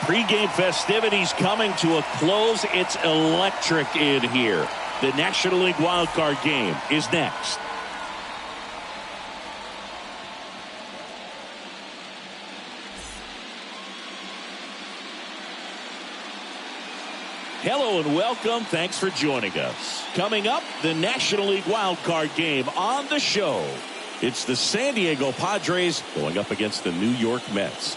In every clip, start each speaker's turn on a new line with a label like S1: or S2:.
S1: Pre-game festivities coming to a close. It's electric in here. The National League Wild Card game is next. Hello and welcome. Thanks for joining us. Coming up, the National League Wild Card game on the show. It's the San Diego Padres going up against the New York Mets.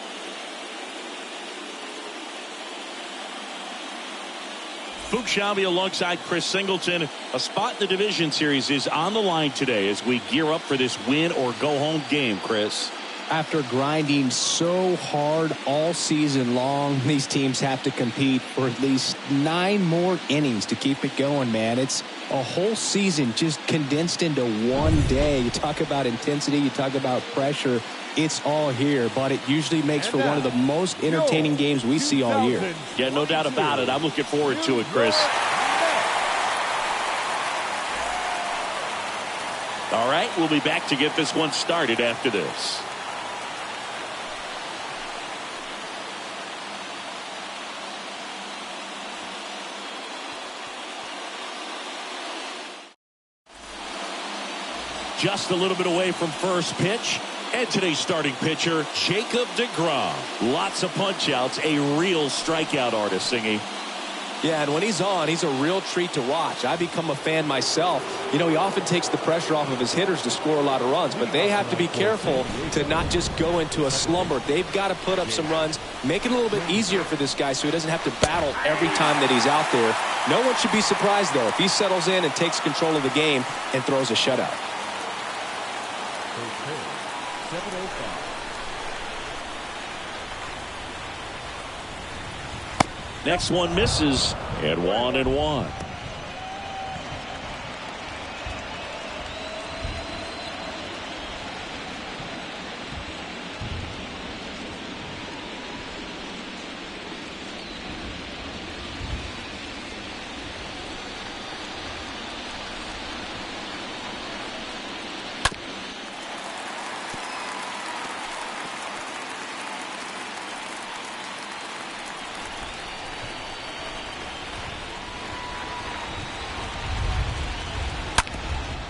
S1: Boog Sciambi alongside Chris Singleton. A spot in the division series is on the line today as we gear up for this win or go home game, Chris.
S2: After grinding so hard all season long, these teams have to compete for at least 9 more innings to keep it going, man. It's a whole season just condensed into one day. You talk about intensity, you talk about pressure. It's all here, but it usually makes for one of the most entertaining games we see all year.
S1: Yeah, no doubt about it. I'm looking forward to it, Chris. All right, we'll be back to get this one started after this. Just a little bit away from first pitch. And today's starting pitcher, Jacob deGrom. Lots of punch-outs, a real strikeout artist, Singy.
S2: Yeah, and when he's on, he's a real treat to watch. I become a fan myself. You know, he often takes the pressure off of his hitters to score a lot of runs, but they have to be careful to not just go into a slumber. They've got to put up some runs, make it a little bit easier for this guy so he doesn't have to battle every time that he's out there. No one should be surprised, though, if he settles in and takes control of the game and throws a shutout.
S3: 7:05.
S1: Next one misses, and 1-1.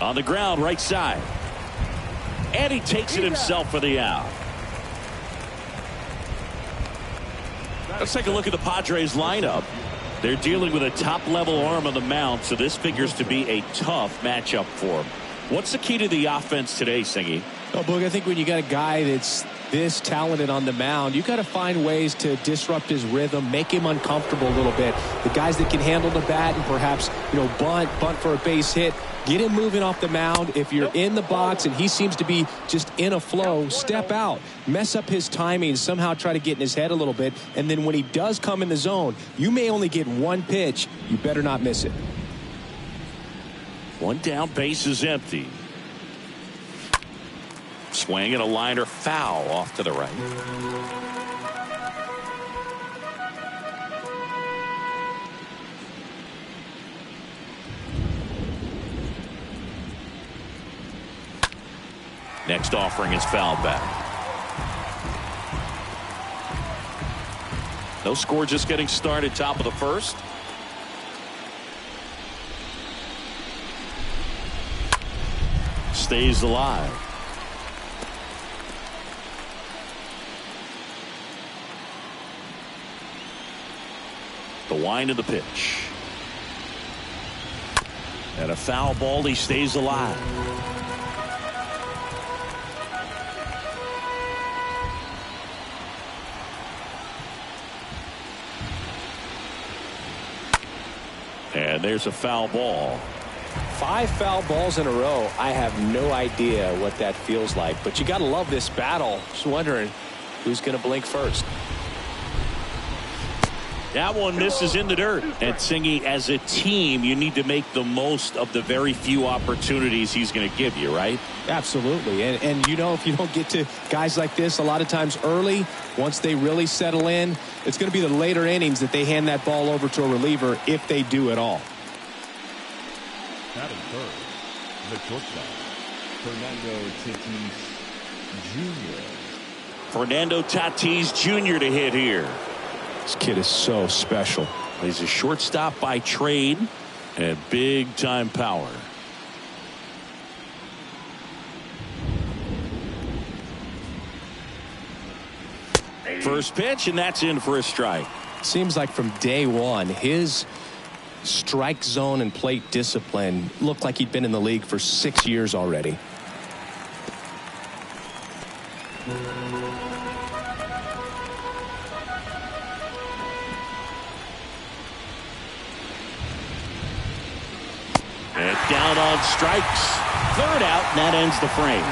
S1: On the ground, right side. And he takes it himself for the out. Let's take a look at the Padres lineup. They're dealing with a top-level arm on the mound, so this figures to be a tough matchup for them. What's the key to the offense today, Singy?
S2: Oh, Boog, I think when you got a guy that's this talented on the mound, you got to find ways to disrupt his rhythm, make him uncomfortable a little bit. The guys that can handle the bat and perhaps, bunt for a base hit, get him moving off the mound. If you're in the box and he seems to be just in a flow, step out, mess up his timing, somehow try to get in his head a little bit. And then when he does come in the zone, you may only get one pitch. You better not miss it.
S1: One down, base is empty. Swing and a liner foul off to the right. Next offering is fouled back. No score, just getting started, top of the first. Stays alive. The wind of the pitch. And a foul ball, he stays alive. And there's a foul ball.
S2: 5 foul balls in a row. I have no idea what that feels like, but you got to love this battle. Just wondering who's going to blink first.
S1: That one misses in the dirt. And Singy, as a team, you need to make the most of the very few opportunities he's going to give you, right?
S2: Absolutely. And if you don't get to guys like this a lot of times early, once they really settle in, it's going to be the later innings that they hand that ball over to a reliever, if they do at all.
S3: Batting third, the shortstop, Fernando Tatis Jr.
S1: Fernando Tatis Jr. to hit here.
S2: This kid is so special.
S1: He's a shortstop by trade and big time power. First pitch, and that's in for a strike.
S2: Seems like from day one, his strike zone and plate discipline looked like he'd been in the league for 6 years already.
S1: And down on strikes. Third out, and that ends the frame.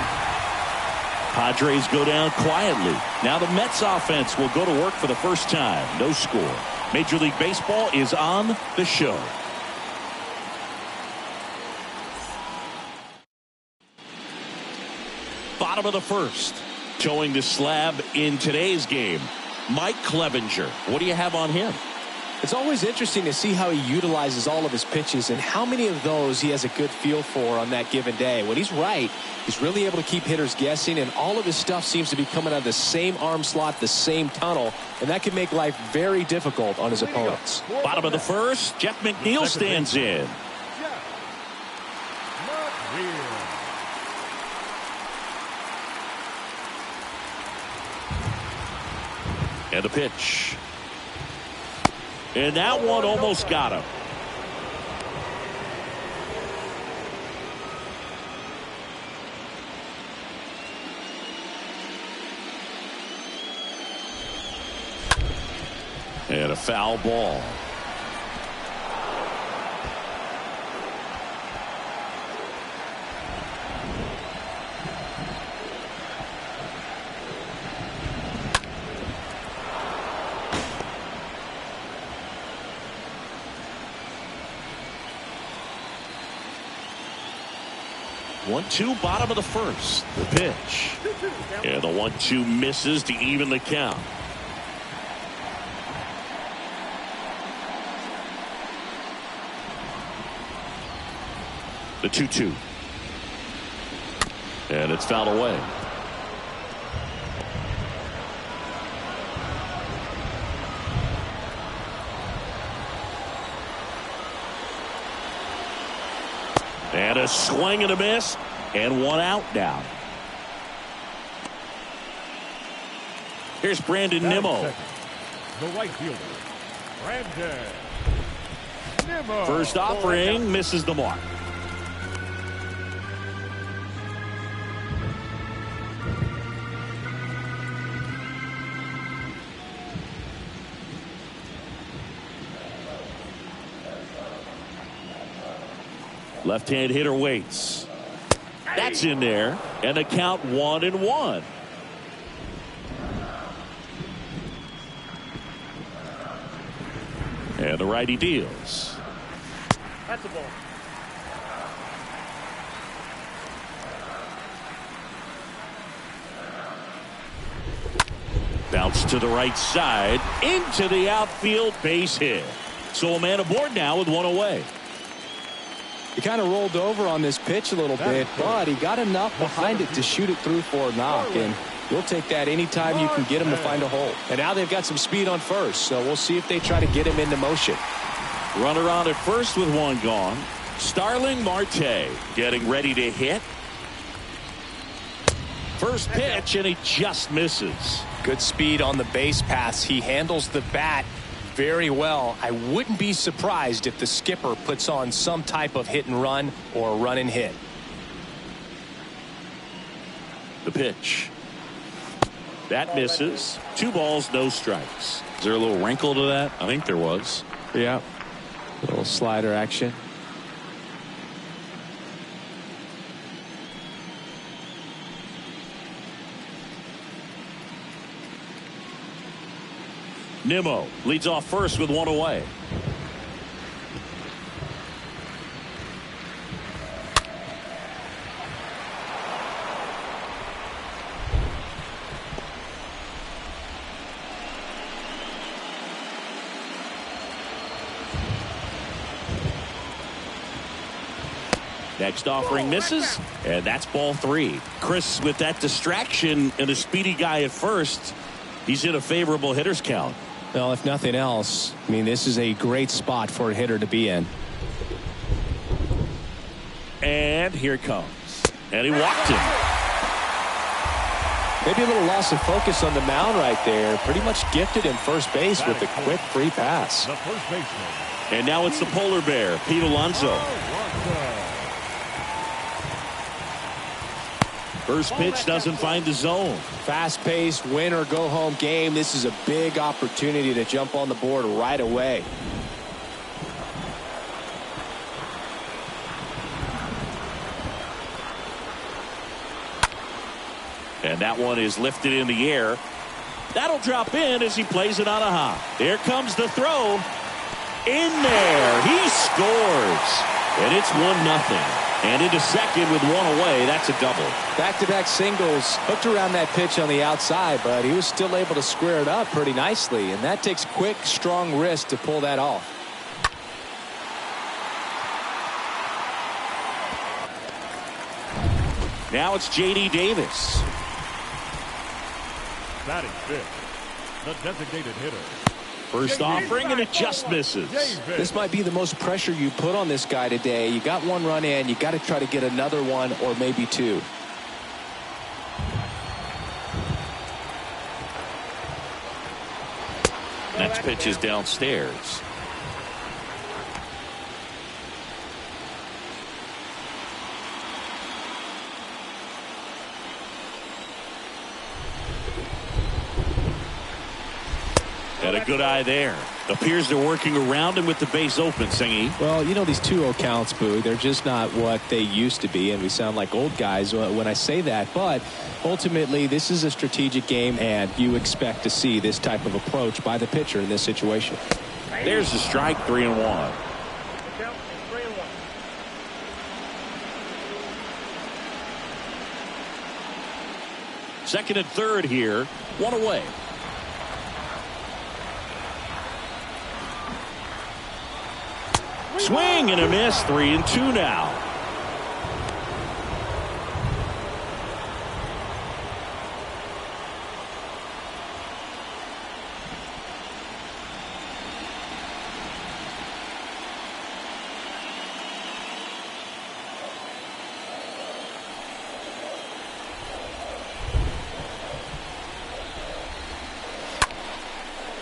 S1: Padres go down quietly. Now the Mets offense will go to work for the first time. No score. Major League Baseball is on the show. Bottom of the first. Towing the slab in today's game, Mike Clevenger. What do you have on him?
S2: It's always interesting to see how he utilizes all of his pitches and how many of those he has a good feel for on that given day. When he's right, he's really able to keep hitters guessing, and all of his stuff seems to be coming out of the same arm slot, the same tunnel, and that can make life very difficult on his opponents.
S1: Bottom of the first, Jeff McNeil stands in. And the pitch. And that one almost got him. And a foul ball. One-two, bottom of the first. The pitch. And the 1-2 misses to even the count. The 2-2. And it's fouled away. And a swing and a miss, and one out now. Here's Brandon Nimmo.
S3: The right fielder, Brandon Nimmo.
S1: First offering, misses the mark. Left-hand hitter waits. That's in there, and the count 1-1. And the righty deals.
S4: That's a ball.
S1: Bounce to the right side, into the outfield, base hit. So a man aboard now with one away.
S2: He kind of rolled over on this pitch a little bit, but he got enough behind it to shoot it through for a knock, and we'll take that anytime you can get him to find a hole. And now they've got some speed on first, so we'll see if they try to get him into motion.
S1: Runner on at first with one gone. Starling Marte getting ready to hit. First pitch, and he just misses.
S2: Good speed on the base paths. He handles the bat very well. I wouldn't be surprised if the skipper puts on some type of hit and run or run and hit.
S1: The pitch. That misses. 2 balls, no strikes. Is there a little wrinkle to that? I think there was.
S2: Yeah. A little slider action.
S1: Nimmo leads off first with one away. Next offering misses, and that's ball 3. Chris, with that distraction and a speedy guy at first, he's in a favorable hitter's count.
S2: Well, if nothing else, I mean, this is a great spot for a hitter to be in.
S1: And here it comes. And he walked him.
S2: Maybe a little loss of focus on the mound right there. Pretty much gifted him first base with a quick free pass.
S3: The first baseman.
S1: And now it's the polar bear, Pete Alonso. First pitch doesn't find the zone.
S2: Fast-paced, win or go home game. This is a big opportunity to jump on the board right away.
S1: And that one is lifted in the air. That'll drop in as he plays it on a hop. There comes the throw. In there. He scores. And it's 1-0. And into second with one away. That's a double.
S2: Back-to-back singles. Hooked around that pitch on the outside, but he was still able to square it up pretty nicely. And that takes quick, strong wrist to pull that off.
S1: Now it's J.D. Davis.
S3: Batting fifth, the designated hitter.
S1: First offering, and it just misses.
S2: This might be the most pressure you put on this guy today. You got one run in. You got to try to get another one or maybe two.
S1: Next pitch is downstairs. Got a good eye there. Appears they're working around him with the base open, Singy.
S2: Well, you know, these 2-0 counts, Boo, they're just not what they used to be, and we sound like old guys when I say that. But ultimately, this is a strategic game, and you expect to see this type of approach by the pitcher in this situation.
S1: There's the strike, 3-1. Second and third here, one away. Swing and a miss, 3-2 now.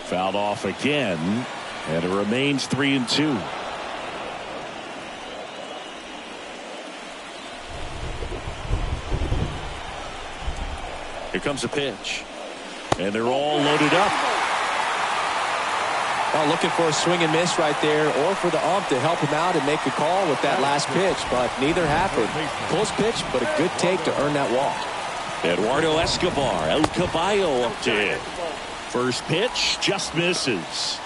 S1: Fouled off again, and it remains 3-2. Here comes a pitch. And they're all loaded up.
S2: Well, looking for a swing and miss right there, or for the ump to help him out and make a call with that last pitch, but neither happened. Close pitch, but a good take to earn that walk.
S1: Eduardo Escobar, El Caballo up to hit. First pitch just misses.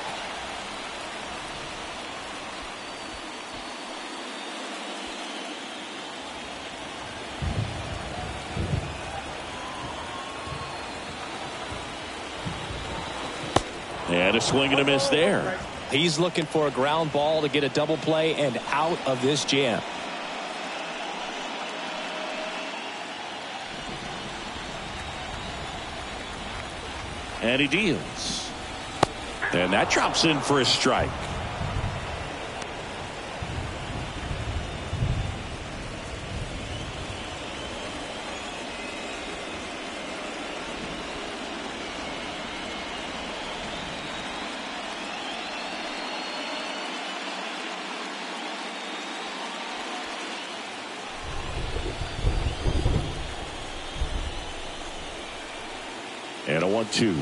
S1: And a swing and a miss there.
S2: He's looking for a ground ball to get a double play and out of this jam.
S1: And he deals. And that drops in for a strike. And a 1-2.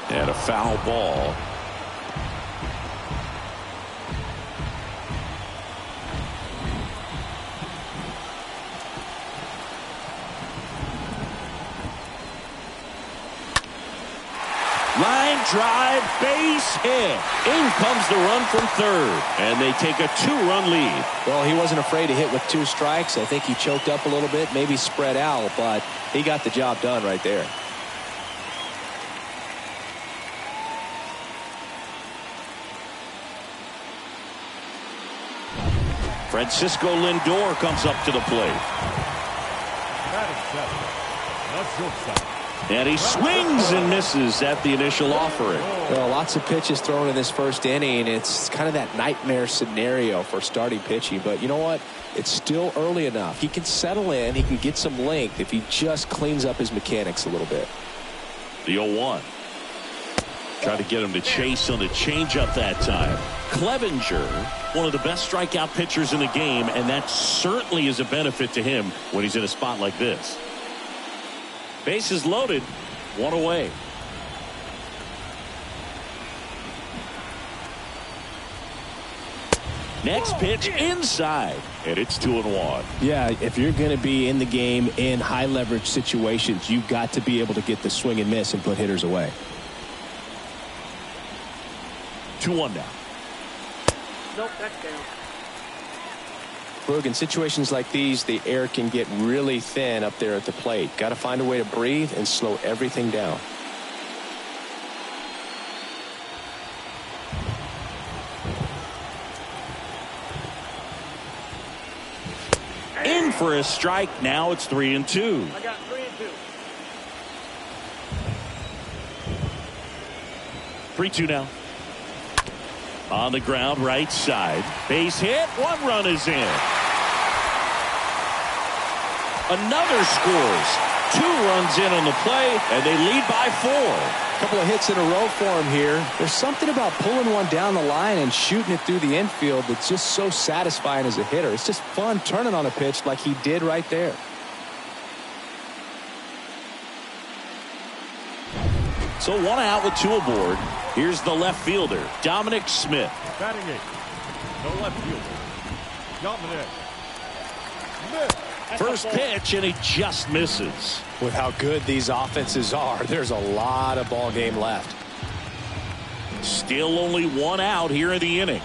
S1: And a foul ball. Line drive, base hit. In comes the run from third. And they take a 2-run lead.
S2: Well, he wasn't afraid to hit with 2 strikes. I think he choked up a little bit, maybe spread out, but he got the job done right there.
S1: Francisco Lindor comes up to the plate.
S3: Batting seventh, the shortstop,
S1: And he swings and misses at the initial offering.
S2: Well, lots of pitches thrown in this first inning. It's kind of that nightmare scenario for starting pitching. But you know what? It's still early enough. He can settle in. He can get some length if he just cleans up his mechanics a little bit.
S1: The 0-1. Try to get him to chase on the changeup that time. Clevenger, one of the best strikeout pitchers in the game, and that certainly is a benefit to him when he's in a spot like this. Bases loaded, one away. Next pitch inside, and it's 2-1.
S2: Yeah, if you're going to be in the game in high leverage situations, you've got to be able to get the swing and miss and put hitters away.
S1: 2-1 now.
S4: Nope, that's down.
S2: Boog, in situations like these, the air can get really thin up there at the plate. Got to find a way to breathe and slow everything down.
S1: In for a strike. Now it's 3-2.
S4: I got 3-2.
S1: 3-2 now. On the ground, right side. Base hit. One run is in. Another scores. 2 runs in on the play, and they lead by 4.
S2: A couple of hits in a row for him here. There's something about pulling one down the line and shooting it through the infield that's just so satisfying as a hitter. It's just fun turning on a pitch like he did right there.
S1: So 1 out with 2 aboard. Here's the left fielder, Dominic Smith.
S3: Batting 8. The left fielder, Dominic Smith.
S1: First pitch, and he just misses.
S2: With how good these offenses are, there's a lot of ball game left.
S1: Still only 1 out here in the inning.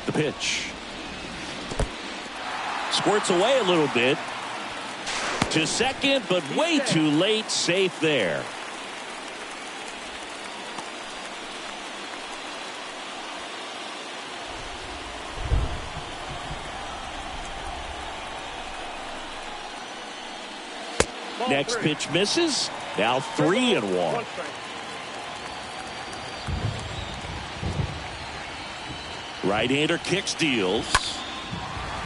S1: The pitch. Squirts away a little bit. To second, but way too late. Safe there. Next pitch misses. Now 3-1. Right-hander kicks, deals.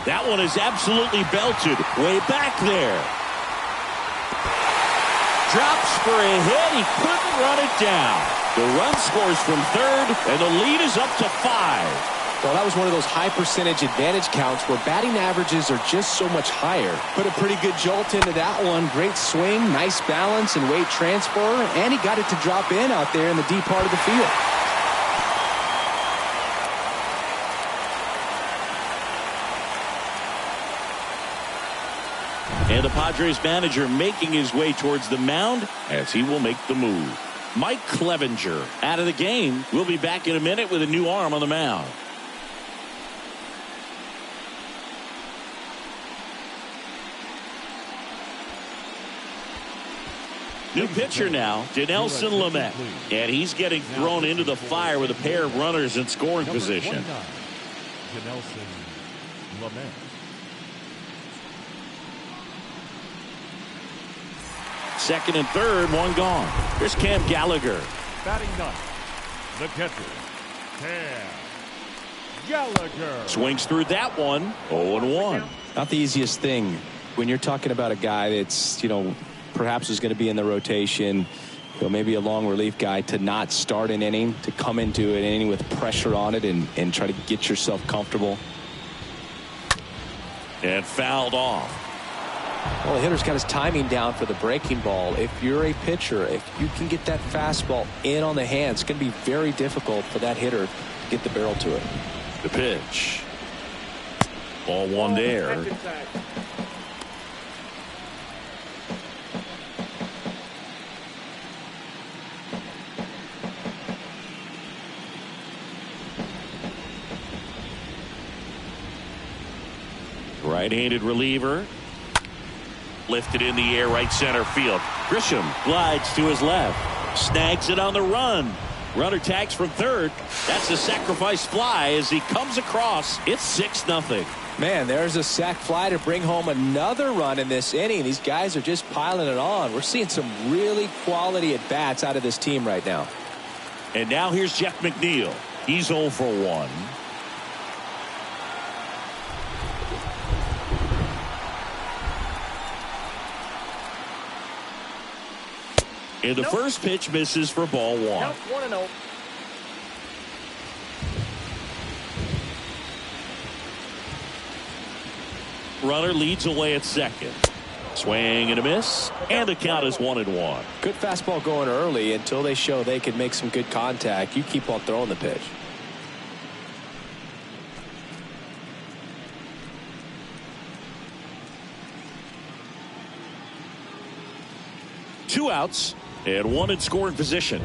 S1: That one is absolutely belted. Way back there. Drops for a hit. He couldn't run it down. The run scores from third, and the lead is up to 5.
S2: Well, that was one of those high percentage advantage counts where batting averages are just so much higher. Put a pretty good jolt into that one. Great swing, nice balance and weight transfer, and he got it to drop in out there in the deep part of the field.
S1: And the Padres manager making his way towards the mound as he will make the move. Mike Clevenger out of the game. We'll be back in a minute with a new arm on the mound. New pitcher now, Dinelson Lamet. And he's getting thrown into the fire with a pair of runners in scoring position.
S3: Dinelson Lamet.
S1: Second and third, 1 gone. Here's Cam Gallagher.
S3: Batting 9. The catcher, Cam Gallagher.
S1: Swings through that one. 0-1.
S2: Not the easiest thing when you're talking about a guy that's, perhaps is going to be in the rotation, maybe a long relief guy, to not start an inning, to come into an inning with pressure on it and try to get yourself comfortable.
S1: And fouled off.
S2: Well, the hitter's got his timing down for the breaking ball. If you're a pitcher, if you can get that fastball in on the hands, it's going to be very difficult for that hitter to get the barrel to it.
S1: The pitch. Ball 1 there. Right-handed reliever. Lifted in the air, right center field. Grisham glides to his left. Snags it on the run. Runner tags from third. That's a sacrifice fly as he comes across. It's 6-0.
S2: Man, there's a sac fly to bring home another run in this inning. These guys are just piling it on. We're seeing some really quality at-bats out of this team right now.
S1: And now here's Jeff McNeil. He's 0 for 1. And the first pitch misses for ball 1.
S4: Count 1-0.
S1: Runner leads away at second. Swing and a miss, and the count is 1-1.
S2: Good fastball going early until they show they can make some good contact. You keep on throwing the pitch.
S1: Two outs and one in scoring position.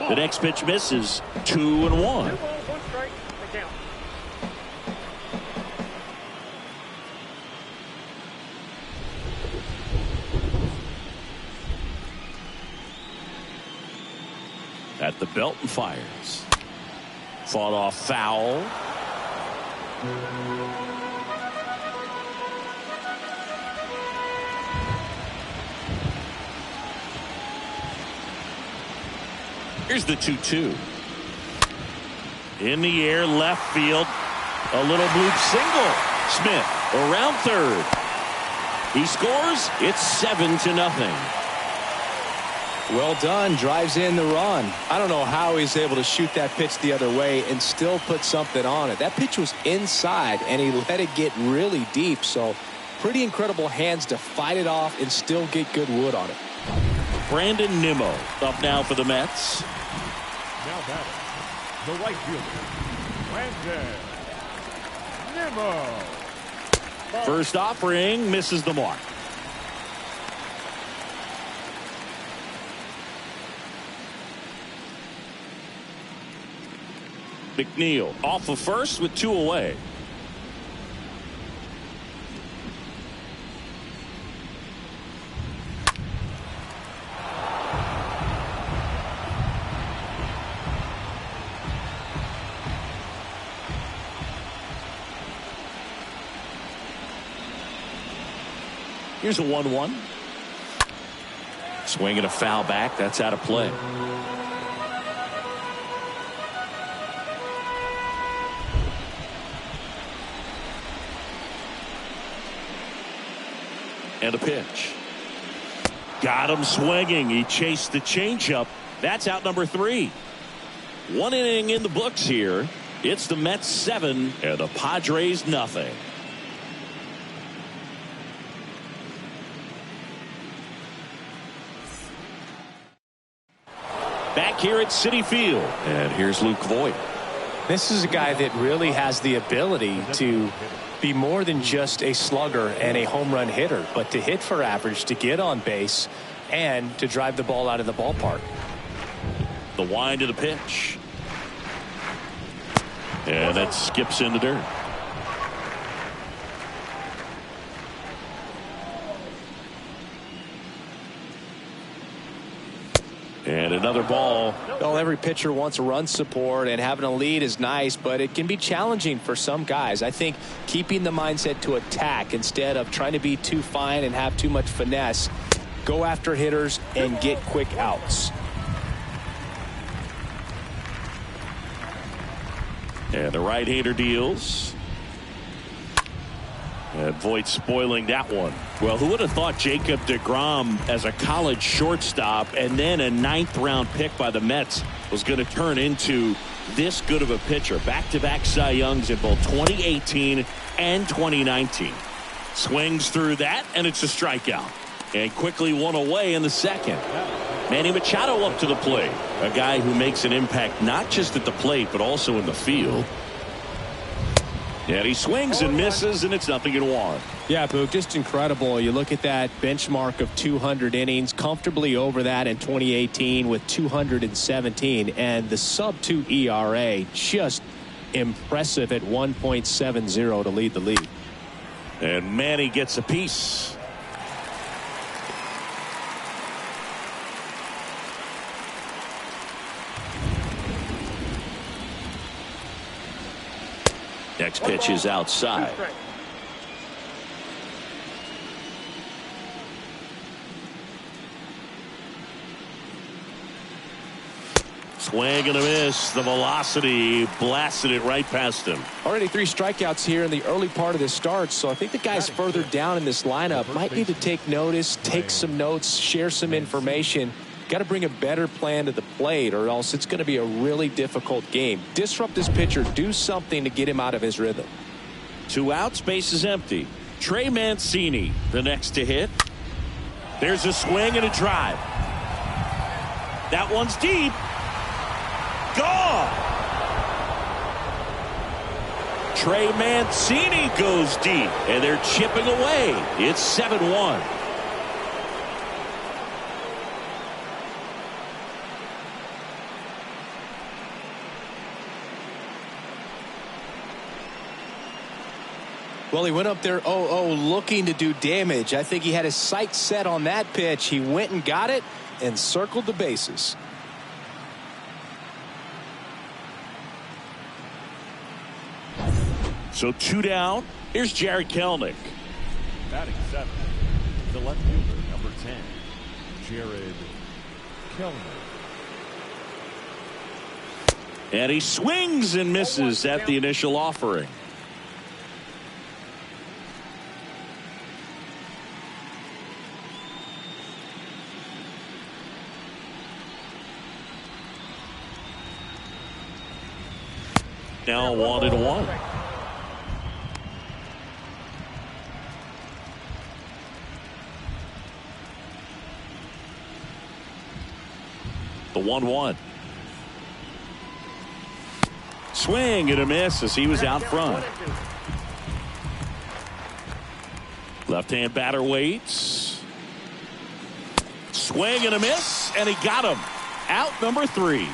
S1: The next pitch misses. 2-1.
S4: 2 balls, 1 strike. The count.
S1: At the belt and fires. Fought off foul. Here's the 2-2. In the air, left field. A little bloop single. Smith around third. He scores. It's 7-0.
S2: Well done. Drives in the run. I don't know how he's able to shoot that pitch the other way and still put something on it. That pitch was inside and he let it get really deep. So pretty incredible hands to fight it off and still get good wood on it.
S1: Brandon Nimmo up now for the Mets.
S3: Now batting, the right fielder, Brandon Nimmo.
S1: First offering misses the mark. McNeil off of first with 2 away. Here's a 1-1. Swinging a foul back. That's out of play. And a pitch. Got him swinging. He chased the changeup. That's out number 3. 1 inning in the books here. It's the Mets 7 and the Padres nothing. Back here at Citi Field. And here's Luke Voigt.
S2: This is a guy that really has the ability to be more than just a slugger and a home run hitter, but to hit for average, to get on base, and to drive the ball out of the ballpark.
S1: The wind of the pitch. And that skips in the dirt. And another ball.
S2: Well, every pitcher wants run support, and having a lead is nice, but it can be challenging for some guys. I think keeping the mindset to attack instead of trying to be too fine and have too much finesse. Go after hitters and get quick outs.
S1: And the right-hander deals. And Voigt spoiling that one. Well, who would have thought Jacob deGrom as a college shortstop and then a 9th-round pick by the Mets was going to turn into this good of a pitcher? Back-to-back Cy Youngs in both 2018 and 2019. Swings through that, and it's a strikeout. And quickly 1 away in the second. Manny Machado up to the plate. A guy who makes an impact not just at the plate, but also in the field. And he swings and misses, and it's 0-1.
S2: Yeah, Boog, just incredible. You look at that benchmark of 200 innings, comfortably over that in 2018 with 217, and the sub-2 ERA, just impressive at 1.70 to lead the league.
S1: And Manny gets a piece. Next pitch is outside. Swing and a miss. The velocity blasted it right past him.
S2: Already 3 strikeouts here in the early part of this start, so I think the guys further down in this lineup might need to take notice, take some notes, share some information. Got to bring a better plan to the plate, or else it's going to be a really difficult game. Disrupt this pitcher, do something to get him out of his rhythm.
S1: 2 outs, base is empty. Trey Mancini, the next to hit. There's a swing and a drive. That one's deep. Gone. Trey Mancini goes deep, and they're chipping away. It's 7-1.
S2: Well, he went up there 0-0 looking to do damage. I think he had his sights set on that pitch. He went and got it and circled the bases.
S1: So 2 down. Here's Jared Kelenic.
S3: Batting 7th, the left fielder, number 10, Jared Kelenic.
S1: And he swings and misses at the initial offering. Now 1-1. The 1-1. Swing and a miss as he was out front. Left-hand batter waits. Swing and a miss, and he got him. Out number 3.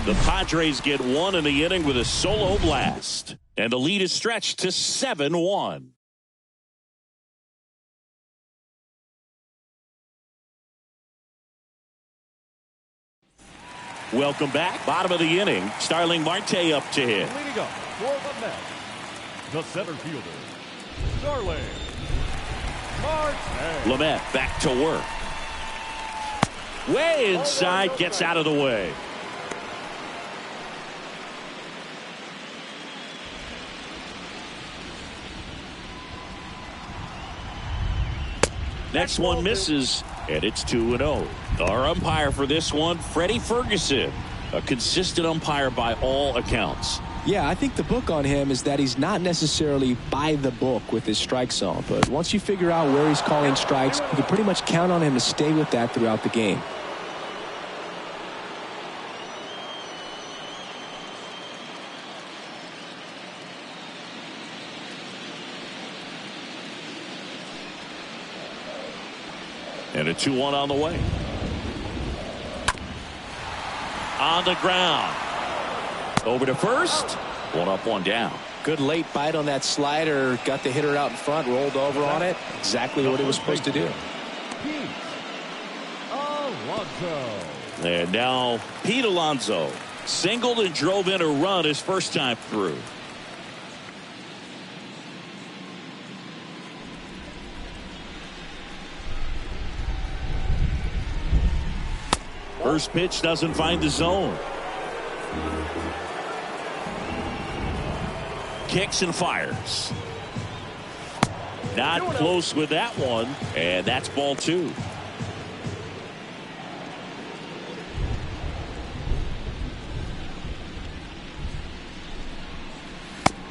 S1: The Padres get 1 in the inning with a solo blast. And the lead is stretched to 7-1. Welcome back. Bottom of the inning. Starling Marte up to hit.
S3: Leading up for the Mets, the center fielder, Starling Marte.
S1: Lamet back to work. Way inside, gets out of the way. Next one misses, and it's 2-0. Our umpire for this one, Freddie Ferguson, a consistent umpire by all accounts.
S2: Yeah, I think the book on him is that he's not necessarily by the book with his strike zone, but once you figure out where he's calling strikes, you can pretty much count on him to stay with that throughout the game.
S1: And a 2-1 on the way. On the ground. Over to first. 1 up, 1 down.
S2: Good late bite on that slider. Got the hitter out in front, rolled over on it. Exactly what it was supposed to do.
S3: Pete Alonso.
S1: And now Pete Alonso singled and drove in a run his first time through. First pitch doesn't find the zone. Kicks and fires. Not close with that one, and that's ball 2.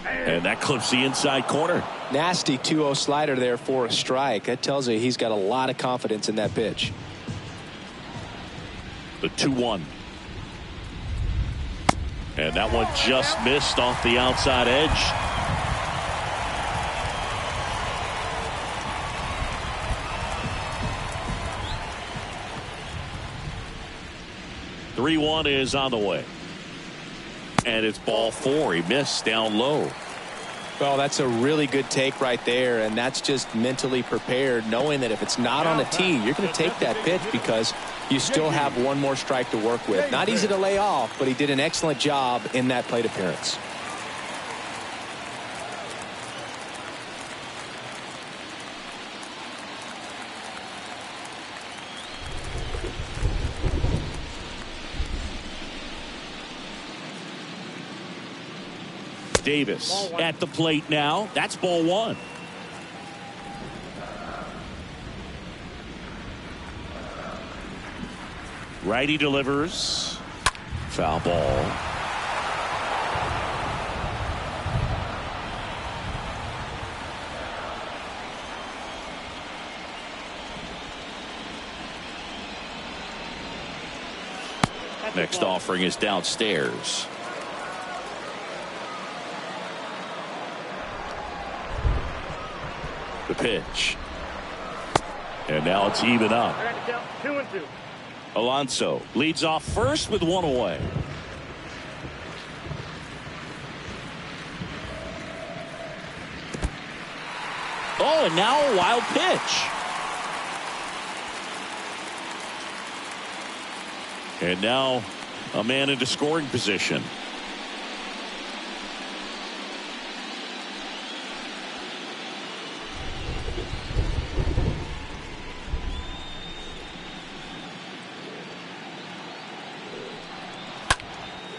S1: And that clips the inside corner.
S2: Nasty 2-0 slider there for a strike. That tells you he's got a lot of confidence in that pitch.
S1: The 2-1. And that one just missed off the outside edge. The 3-1 is on the way. And it's ball 4. He missed down low.
S2: Well, that's a really good take right there, and that's just mentally prepared, knowing that if it's not on the tee, you're going to take that pitch because you still have one more strike to work with. Not easy to lay off, but he did an excellent job in that plate appearance.
S1: Davis at the plate now. That's ball 1. Righty delivers. Foul ball. Next offering is downstairs. The pitch. And now it's even up.
S4: 2-2.
S1: Alonso leads off first with 1 away. Oh, and now a wild pitch. And now a man into scoring position.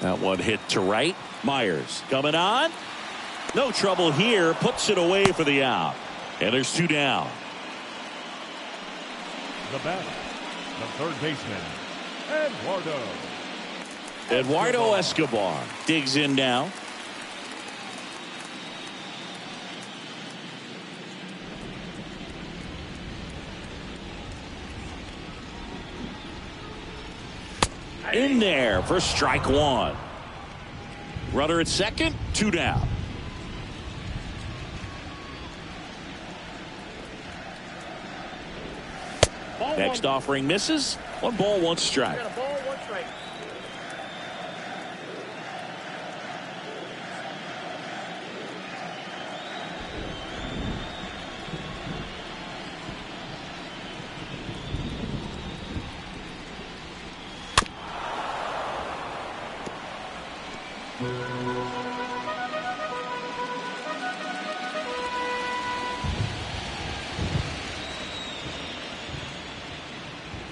S1: That one hit to right. Myers coming on. No trouble here. Puts it away for the out. And there's 2 down.
S3: The batter, the third baseman,
S1: Eduardo Escobar digs in now. In there for strike 1. Runner at second, 2 down. Next offering misses. 1 ball, 1 strike.
S4: Got a ball, 1 strike.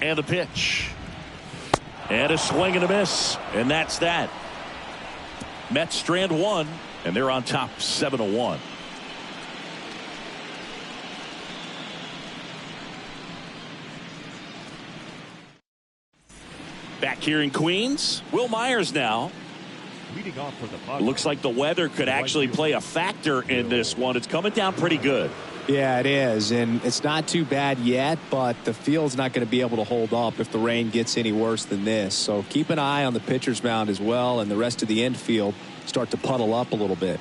S1: And a pitch. And a swing and a miss. And that's that. Mets strand 1, and they're on top 7-1. Back here in Queens, Will Myers now.
S3: leading off for the
S1: It looks like the weather could actually play a factor in this one. It's coming down pretty good.
S2: Yeah, it is, and it's not too bad yet, but the field's not going to be able to hold up if the rain gets any worse than this. So keep an eye on the pitcher's mound as well, and the rest of the infield start to puddle up a little bit.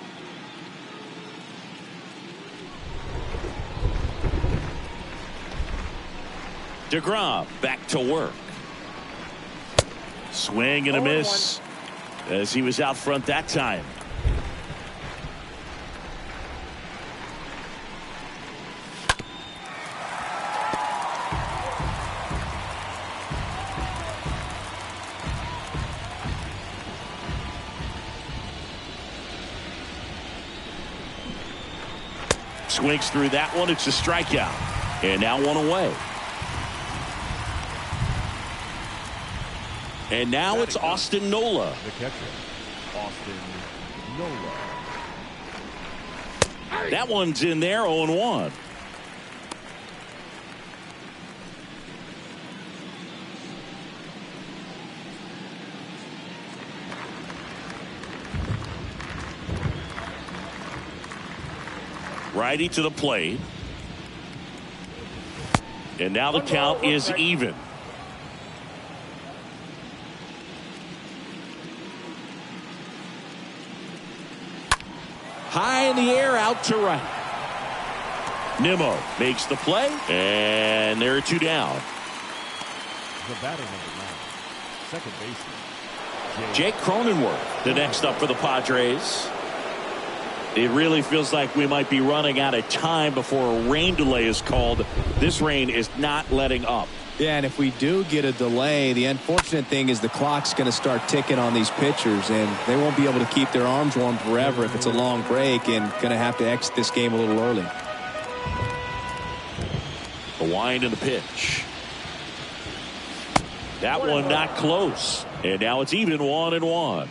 S1: DeGrom back to work. Swing and a miss as he was out front that time. Swings through that one. It's a strikeout. And now one away. And now it's Austin Nola.
S3: The catcher, Austin Nola.
S1: That one's in there, 0-1. Righty to the plate. And now the count is even. High in the air, out to right. Nimmo makes the play, and there are 2 down.
S3: The batter number 9, second baseman,
S1: Jake Cronenworth, the next up for the Padres. It really feels like we might be running out of time before a rain delay is called. This rain is not letting up.
S2: Yeah, and if we do get a delay, the unfortunate thing is the clock's going to start ticking on these pitchers, and they won't be able to keep their arms warm forever if it's a long break, and going to have to exit this game a little early.
S1: The wind and the pitch. That one not close. And now it's even 1-1.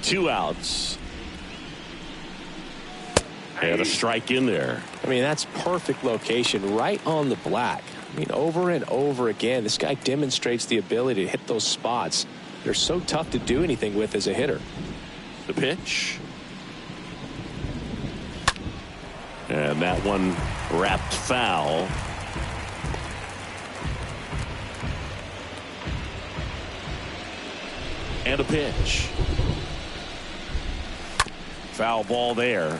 S1: 2 outs. And a strike in there.
S2: I mean, that's perfect location right on the black. I mean, over and over again, this guy demonstrates the ability to hit those spots. They're so tough to do anything with as a hitter.
S1: The pitch. And that one wrapped foul. And a pitch. Foul ball there.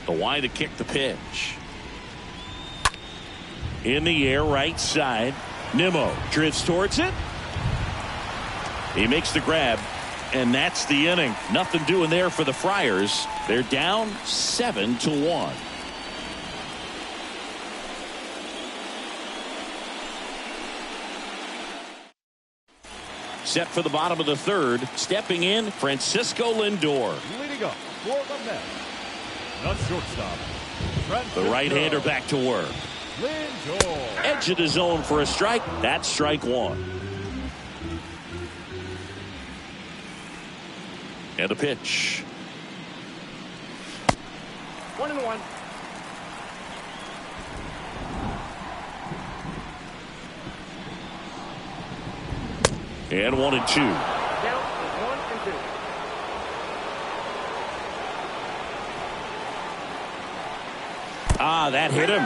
S1: The wind to kick the pitch. In the air, right side. Nimmo drifts towards it. He makes the grab, and that's the inning. Nothing doing there for the Friars. They're down 7-1. Set for the bottom of the third. Stepping in, Francisco Lindor.
S3: Leading up for the Mets, the shortstop,
S1: The right-hander back to work.
S3: Lindor.
S1: Edge of the zone for a strike. That's strike one. And a pitch.
S4: 1-1.
S1: And 1-2.
S4: Down to 1-2.
S1: That hit him.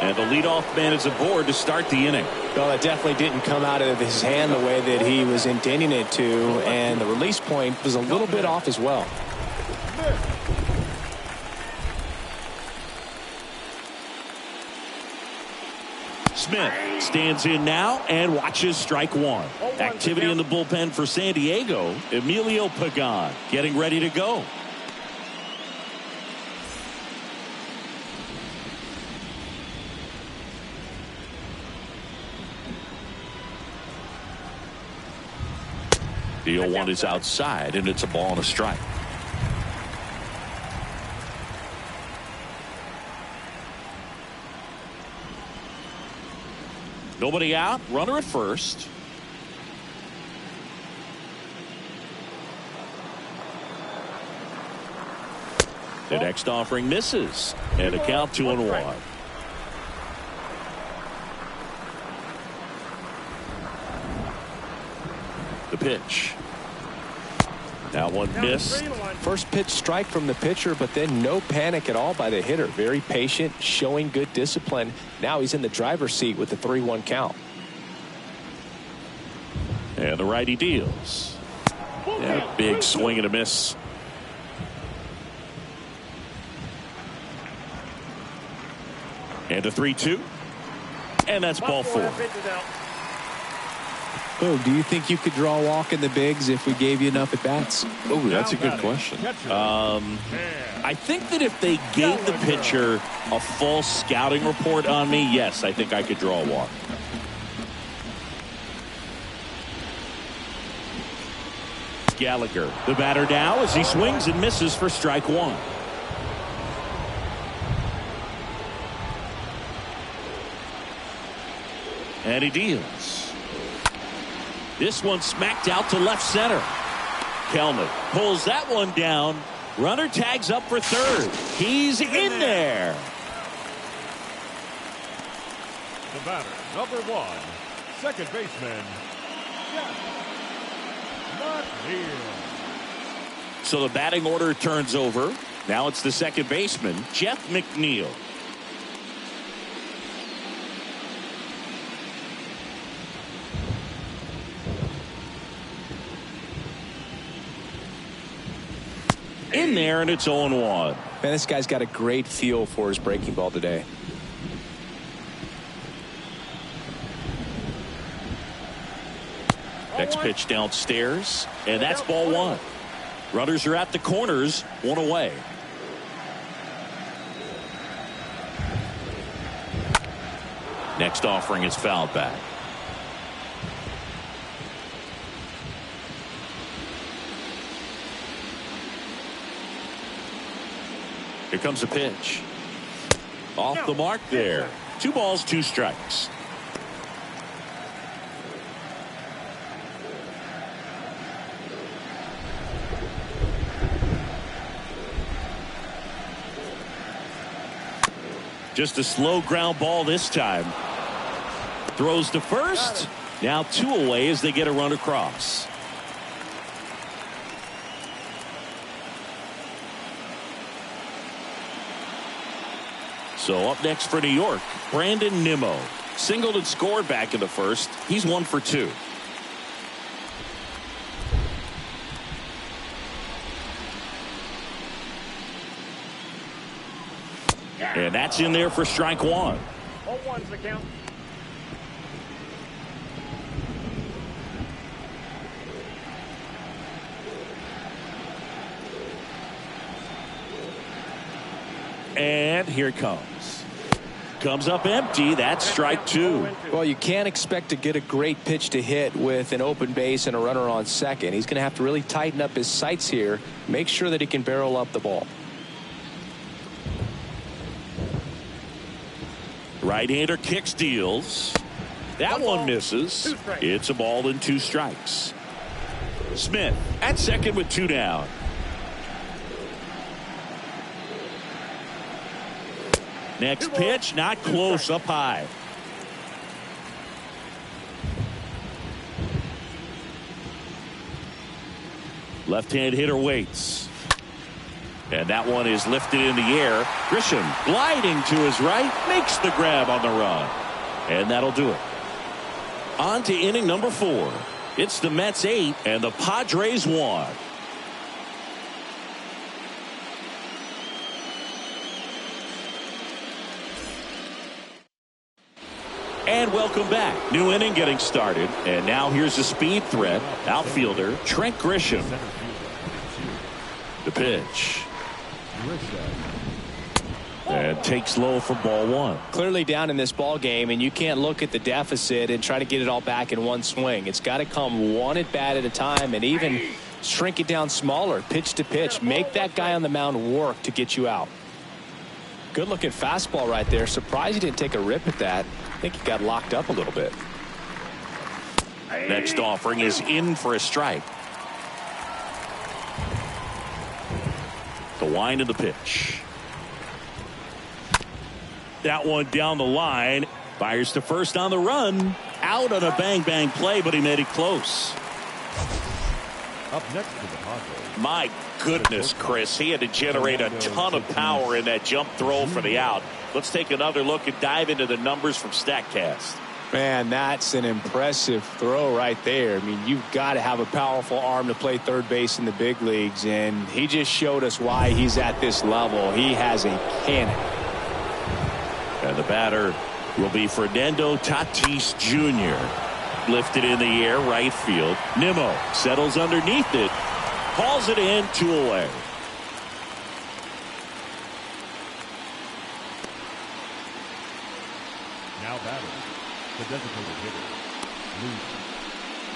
S1: And the leadoff man is aboard to start the inning.
S2: Well, that definitely didn't come out of his hand the way that he was intending it to, and the release point was a little bit off as well.
S1: Smith stands in now and watches strike one. Activity in the bullpen for San Diego. Emilio Pagan getting ready to go. The 0-1 is outside, and it's a ball and a strike. Nobody out. Runner at first. The next offering misses. And a count 2-1. The pitch. That one missed.
S2: First pitch strike from the pitcher, but then no panic at all by the hitter. Very patient, showing good discipline. Now he's in the driver's seat with the 3-1 count.
S1: And the righty deals. And a big swing and a miss. And a 3-2. And that's ball four.
S2: Oh, do you think you could draw a walk in the bigs if we gave you enough at bats?
S1: Oh, that's a good question. I think that if they gave the pitcher a false scouting report on me, yes, I think I could draw a walk. Gallagher, the batter now as he swings and misses for strike one. And he deals. This one smacked out to left center. Kelman pulls that one down. Runner tags up for third. He's in there.
S3: The batter, number 1, second baseman, Jeff McNeil.
S1: So the batting order turns over. Now it's the second baseman, Jeff McNeil. In there, and it's 0-1.
S2: Man, this guy's got a great feel for his breaking ball today.
S1: Next pitch downstairs, and that's ball one. Runners are at the corners, one away. Next offering is fouled back. Here comes a pitch. Off the mark there. 2 balls, 2 strikes. Just a slow ground ball this time. Throws to first. Now 2 away as they get a run across. So up next for New York, Brandon Nimmo. Singled and scored back in the first. He's 1 for 2. And that's in there for strike 1.
S4: 0-1's the count.
S1: And here it comes. Comes up empty. That's strike 2.
S2: Well, you can't expect to get a great pitch to hit with an open base and a runner on second. He's going to have to really tighten up his sights here. Make sure that he can barrel up the ball.
S1: Right-hander kicks, deals. That one misses. It's a ball and 2 strikes. Smith at second with 2 down. Next pitch, not close, up high. Left-hand hitter waits. And that one is lifted in the air. Grisham gliding to his right, makes the grab on the run. And that'll do it. On to inning number 4. It's the Mets 8 and the Padres 1. And welcome back. New inning getting started. And now here's the speed threat. Outfielder Trent Grisham. The pitch. And takes low for ball 1.
S2: Clearly down in this ball game, and you can't look at the deficit and try to get it all back in one swing. It's got to come one at bat at a time, and even shrink it down smaller, pitch to pitch. Make that guy on the mound work to get you out. Good looking fastball right there. Surprised he didn't take a rip at that. I think he got locked up a little bit.
S1: Next offering is in for a strike. The wind of the pitch. That one down the line. Fires to first on the run. Out on a bang-bang play, but he made it close.
S3: Up next to the Padres.
S1: My goodness, Chris. He had to generate a ton of power in that jump throw for the out. Let's take another look and dive into the numbers from StatCast.
S2: Man, that's an impressive throw right there. I mean, you've got to have a powerful arm to play third base in the big leagues, and he just showed us why he's at this level. He has a cannon.
S1: And the batter will be Fernando Tatis Jr. Lifted in the air, right field. Nimmo settles underneath it. Hauls it in, 2 away.
S3: Now batting, the designated hitter, Luke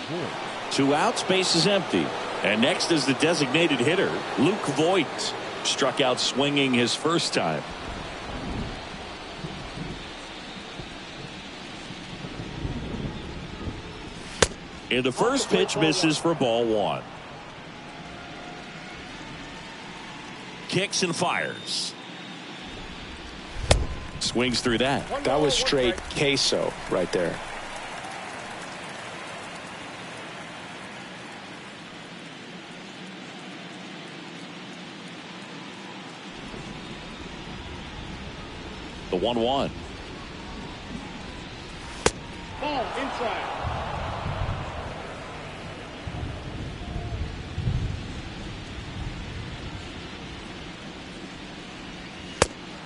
S3: Voigt.
S1: 2 outs, base is empty. And next is the designated hitter, Luke Voigt. Struck out swinging his first time. And the first pitch misses for ball 1. Kicks and fires. Swings through that.
S2: That was straight queso right there.
S1: The 1-1.
S4: Ball inside.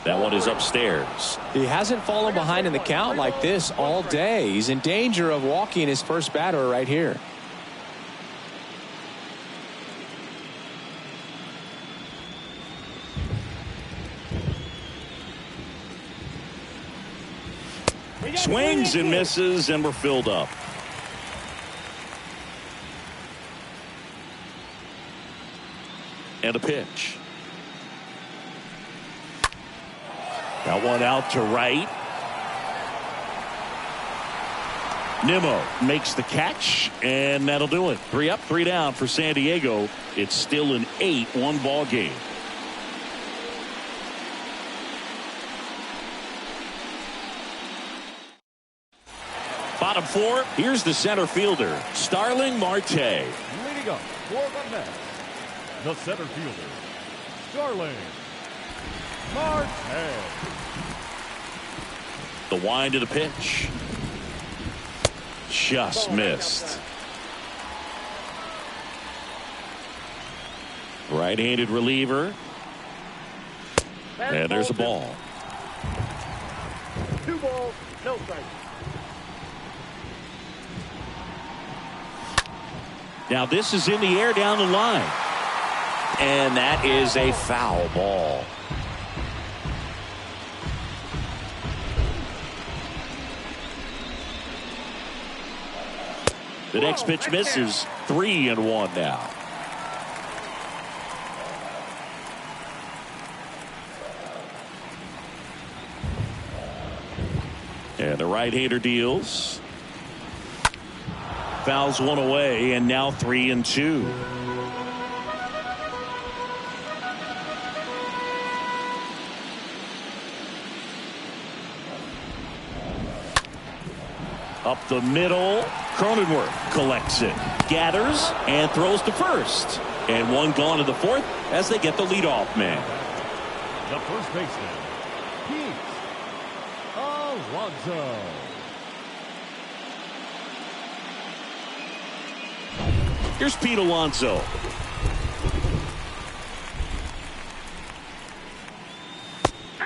S1: That one is upstairs.
S2: He hasn't fallen behind in the count like this all day. He's in danger of walking his first batter right here.
S1: Swings and misses, and we're filled up. And a pitch. That one out to right. Nimmo makes the catch, and that'll do it. 3 up, 3 down for San Diego. It's still an 8-1 ball game. Bottom 4, here's the center fielder, Starling Marte.
S3: Leading up for the Mets, the center fielder, Starling Marte.
S1: The wind of the pitch. Just missed. Right-handed reliever. And there's a ball.
S4: 2 balls, no strikes.
S1: Now this is in the air down the line. And that is a foul ball. The next pitch misses. 3-1 now. And the right-hander deals. Fouls one away, and now 3-2. Up the middle, Cronenworth collects it, gathers, and throws to first. And one gone to the fourth as they get the leadoff man.
S3: The first baseman, Pete Alonso.
S1: Here's Pete Alonso.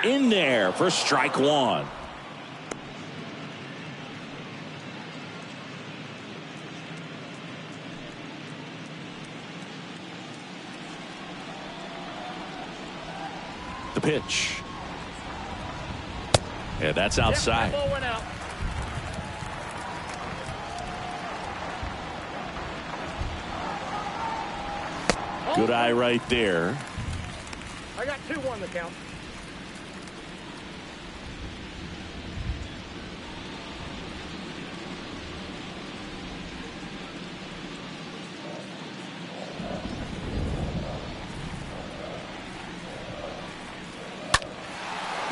S1: In there for strike one. The pitch. And that's outside. Good eye right there.
S4: I got 2-1 the count.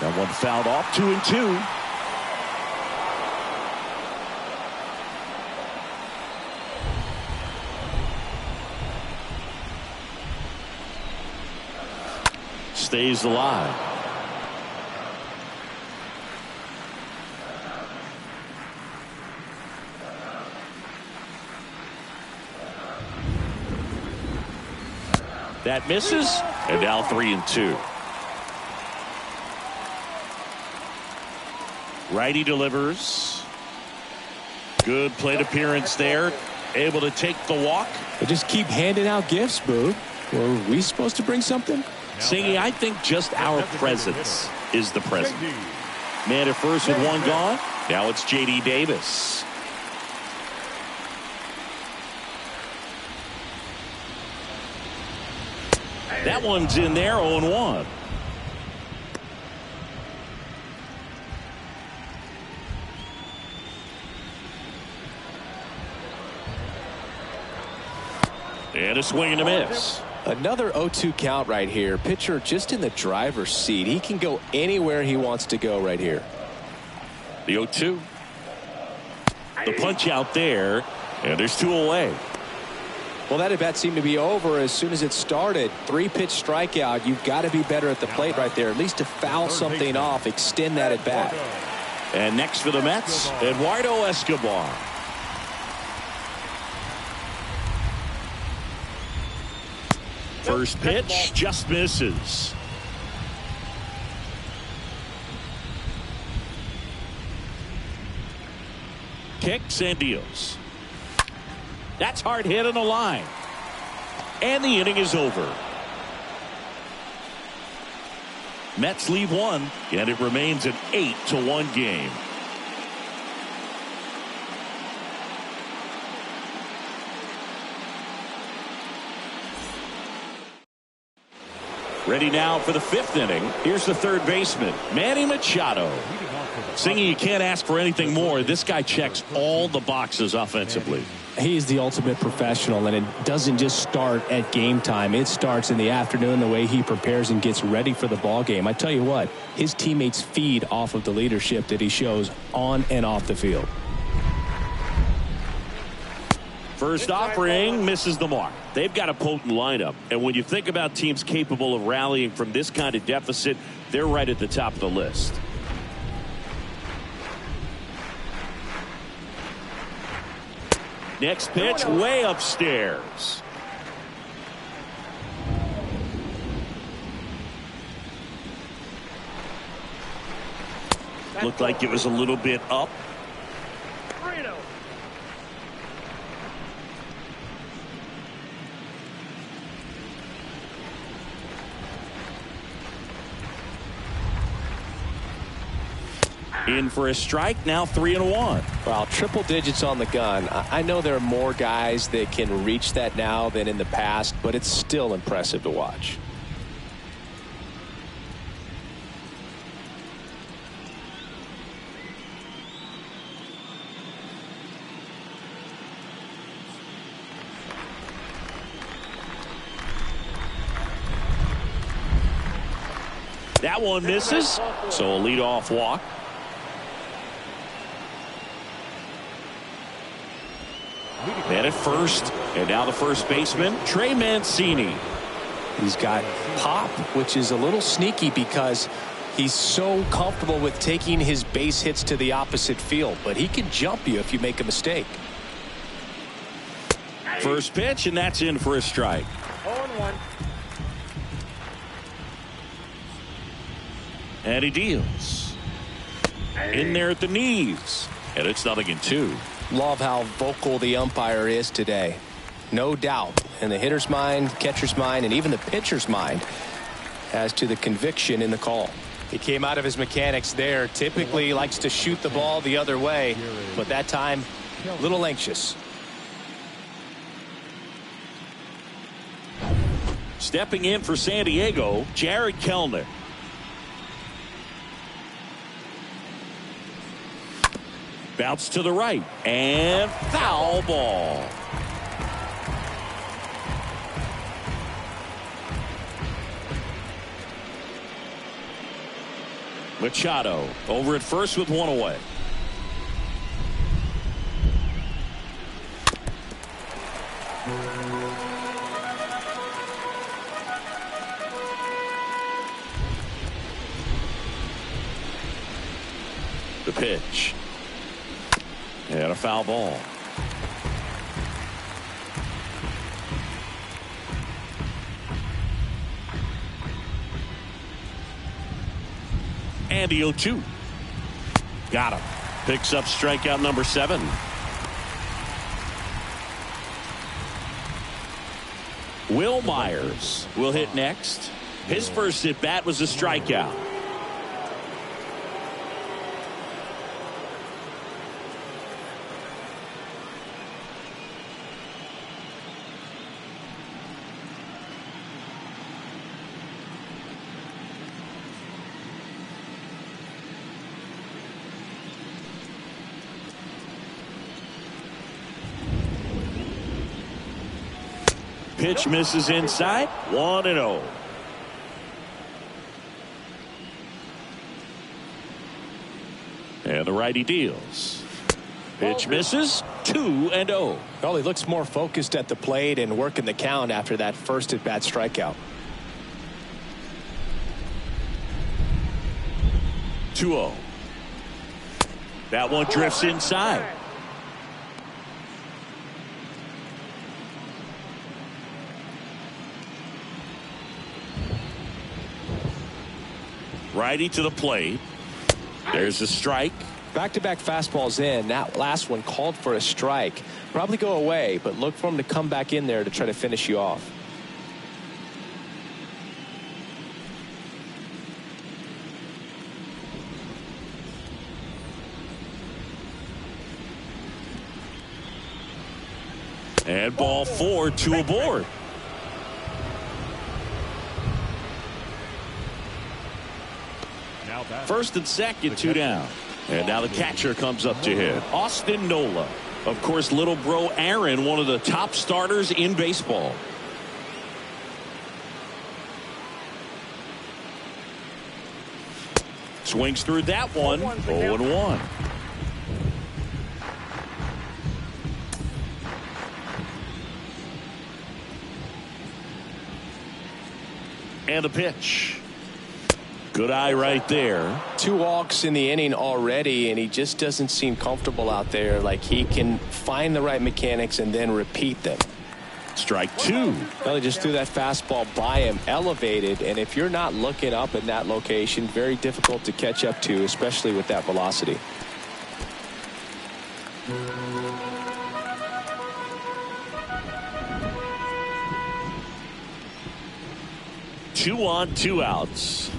S1: That one fouled off. 2-2. Stays alive. That misses, and now 3-2. Righty delivers. Good plate appearance there. Able to take the walk.
S2: They just keep handing out gifts, Boo. Were we supposed to bring something?
S1: Singy, I think just our presence is the present. Man at first with one gone. Now it's J.D. Davis. That one's in there, 0-1. And a swing and a miss.
S2: Another 0-2 count right here. Pitcher just in the driver's seat. He can go anywhere he wants to go right here.
S1: The 0-2. The punch out there. And there's 2 away.
S2: Well, that at bat seemed to be over as soon as it started. 3-pitch strikeout. You've got to be better at the plate right there. At least to foul something off. Extend that at bat.
S1: And next for the Mets, Eduardo Escobar. First pitch just misses. Kicks and deals. That's hard hit on the line. And the inning is over. Mets leave one, and it remains an 8-1 game. Ready now for the 5th inning. Here's the third baseman, Manny Machado. Singing, you can't ask for anything more. This guy checks all the boxes offensively.
S2: He's the ultimate professional, and it doesn't just start at game time. It starts in the afternoon, the way he prepares and gets ready for the ball game. I tell you what, his teammates feed off of the leadership that he shows on and off the field.
S1: First offering misses the mark. They've got a potent lineup, and when you think about teams capable of rallying from this kind of deficit, they're right at the top of the list. Next pitch way upstairs. Looked like it was a little bit up. In for a strike, now 3-1.
S2: Well, triple digits on the gun. I know there are more guys that can reach that now than in the past, but it's still impressive to watch.
S1: That one misses, so a leadoff walk. And at first, and now the first baseman, Trey Mancini.
S2: He's got pop, which is a little sneaky because he's so comfortable with taking his base hits to the opposite field, but he can jump you if you make a mistake.
S1: First pitch, and that's in for a strike.
S4: 0-1.
S1: And he deals. In there at the knees. And it's 0-2.
S2: Love how vocal the umpire is today. No doubt in the hitter's mind, catcher's mind, and even the pitcher's mind as to the conviction in the call. He came out of his mechanics there. Typically likes to shoot the ball the other way, but that time a little anxious.
S1: Stepping in for San Diego, Jared Kellner. Bounce to the right and foul ball. Machado over at first with one away. The pitch. And a foul ball. And the 0-2. Got him. Picks up strikeout number 7. Will Myers will hit next. His first at bat was a strikeout. Pitch misses inside. 1-0. And the righty deals. Pitch misses. 2-0.
S2: Well, he looks more focused at the plate and working the count after that first at bat strikeout.
S1: 2-0. That one drifts inside. Righty to the plate. There's a strike.
S2: Back-to-back fastballs in. That last one called for a strike. Probably go away, but look for him to come back in there to try to finish you off.
S1: And ball 4, 2 aboard. First and second, 2 down. And now the catcher comes up to hit. Austin Nola. Of course, little bro Aaron, one of the top starters in baseball. Swings through that one. 0-1. And the pitch. Good eye right there.
S2: 2 walks in the inning already, and he just doesn't seem comfortable out there. Like he can find the right mechanics and then repeat them.
S1: Strike 2.
S2: Well, he just threw that fastball by him, elevated, and if you're not looking up in that location, very difficult to catch up to, especially with that velocity.
S1: Two on, 2 outs.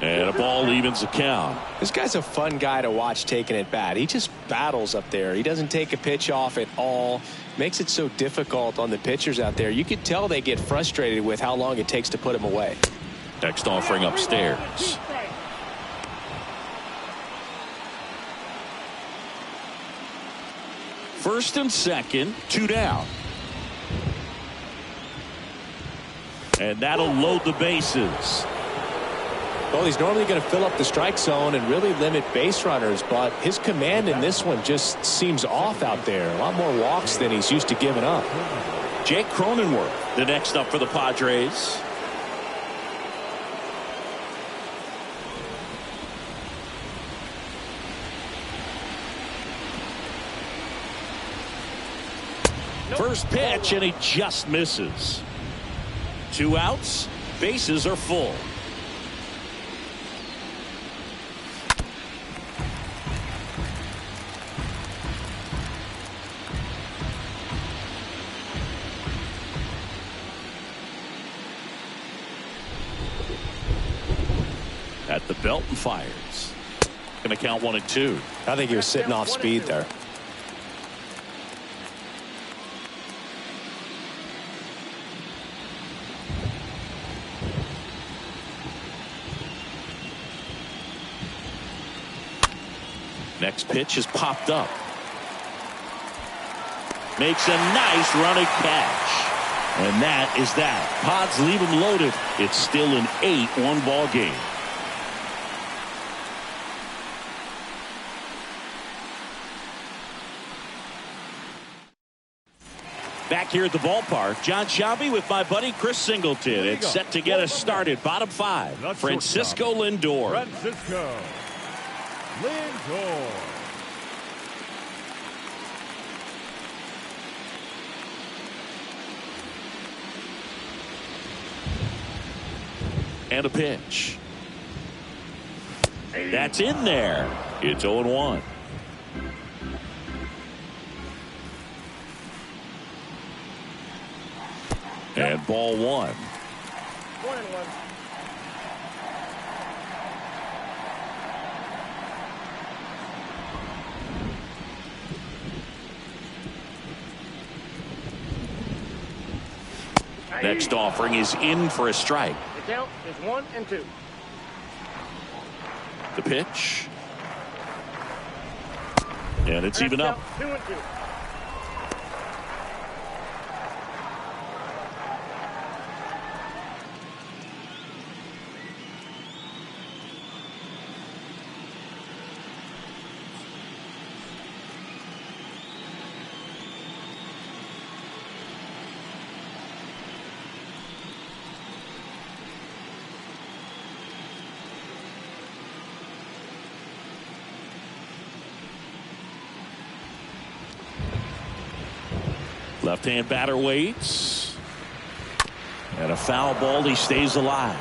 S1: And a ball evens the count.
S2: This guy's a fun guy to watch taking at bat. He just battles up there. He doesn't take a pitch off at all. Makes it so difficult on the pitchers out there. You can tell they get frustrated with how long it takes to put him away.
S1: Next offering upstairs. First and second, 2 down. And that'll load the bases.
S2: Well, he's normally going to fill up the strike zone and really limit base runners, but his command in this one just seems off out there. A lot more walks than he's used to giving up.
S1: Jake Cronenworth, the next up for the Padres. First pitch, and he just misses. 2 outs, bases are full. At the belt and fires. Going to count 1 and 2.
S2: I think he was sitting off speed there.
S1: Next pitch is popped up. Makes a nice running catch. And that is that. Pods leave him loaded. It's still an 8-1 ball game. Back here at the ballpark, John Shelby with my buddy Chris Singleton. It's set to get us started. Bottom 5, Francisco Lindor.
S3: Francisco Lindor.
S1: And a pitch. That's in there. It's 0-1. And ball 1.
S4: 1-1.
S1: Next offering is in for a strike.
S4: The count is 1 and 2.
S1: The pitch. And it's even up.
S4: 2 and 2.
S1: Left-hand batter waits. And a foul ball. He stays alive.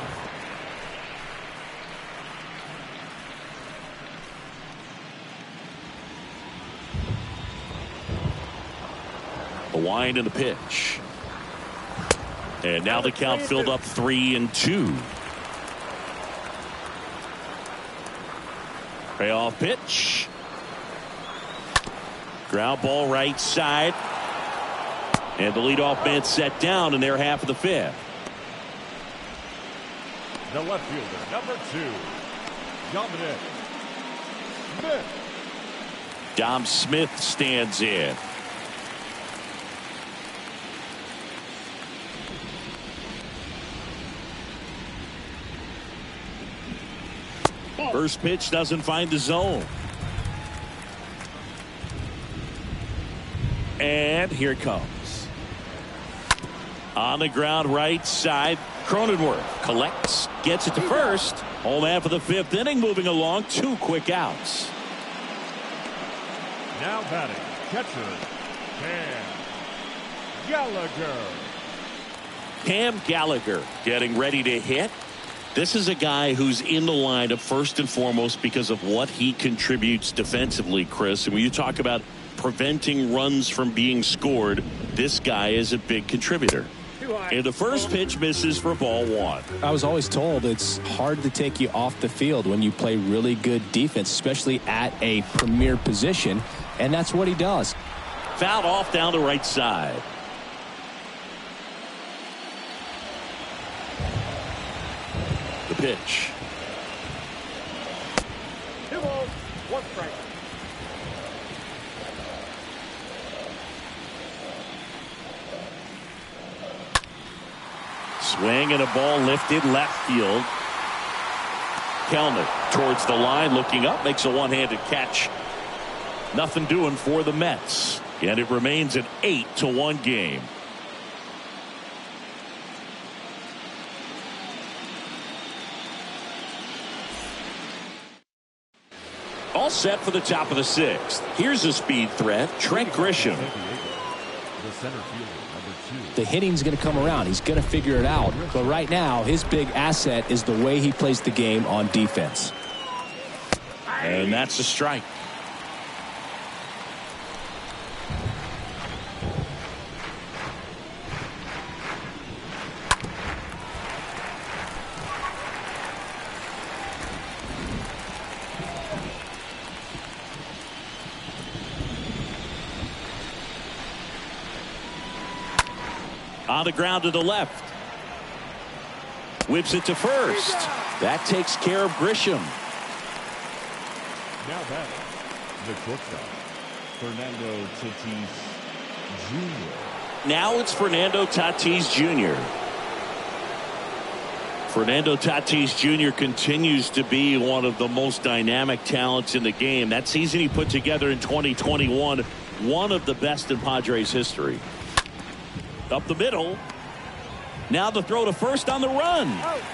S1: The wind and the pitch. And now the count filled up 3-2. Payoff pitch. Ground ball right side. And the leadoff man set down in their half of the fifth.
S3: The left fielder, number 2, Dominic Smith.
S1: Dom Smith stands in. First pitch doesn't find the zone. And here it comes. On the ground right side. Cronenworth collects, gets it to first. Home half of the fifth inning, moving along. 2 quick outs.
S3: Now batting, catcher, Cam Gallagher.
S1: Cam Gallagher getting ready to hit. This is a guy who's in the lineup first and foremost because of what he contributes defensively, Chris. And when you talk about preventing runs from being scored, this guy is a big contributor. And the first pitch misses for ball 1.
S2: I was always told it's hard to take you off the field when you play really good defense, especially at a premier position. And that's what he does.
S1: Fouled off down the right side. The pitch.
S4: 2 balls, 1 strike.
S1: Swing and a ball lifted left field. Kellner towards the line, looking up, makes a one-handed catch. Nothing doing for the Mets. And it remains an 8-1 game. All set for the top of the 6th. Here's a speed threat, Trent Grisham.
S3: The center fielder, number 2.
S2: The hitting's going to come around. He's going to figure it out. But right now, his big asset is the way he plays the game on defense.
S1: And that's a strike. On the ground to the left. Whips it to first. That takes care of Grisham.
S3: Now batting, the shortstop, Fernando Tatis Jr.
S1: Now it's Fernando Tatis Jr. Fernando Tatis Jr. continues to be one of the most dynamic talents in the game. That season he put together in 2021, one of the best in Padres history. Up the middle. Now the throw to first on the run.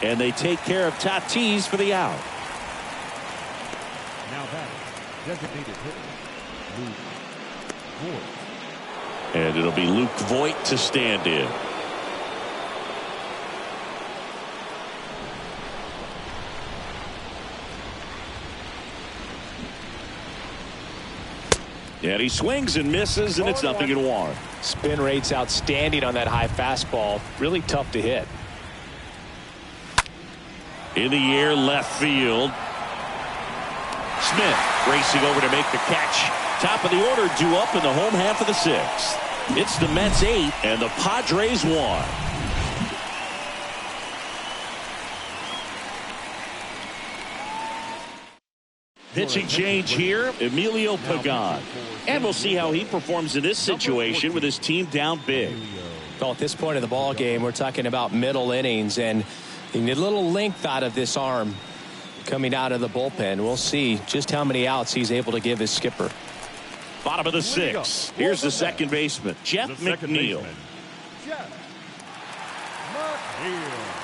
S1: And they take care of Tatis for the out.
S3: Now batting, designated hitter, Luke Voigt.
S1: And it'll be Luke Voigt to stand in. And he swings and misses, and it's 0-1.
S2: Spin rate's outstanding on that high fastball. Really tough to hit.
S1: In the air, left field. Smith racing over to make the catch. Top of the order due up in the home half of the 6th. It's the Mets 8 and the Padres 1. Pitching change here, Emilio Pagan. And we'll see how he performs in this situation with his team down big.
S2: Well, at this point of the ball game, we're talking about middle innings, and you need a little length out of this arm coming out of the bullpen. We'll see just how many outs he's able to give his skipper.
S1: Bottom of the 6th. Here's the second baseman, Jeff McNeil.
S3: Jeff McNeil.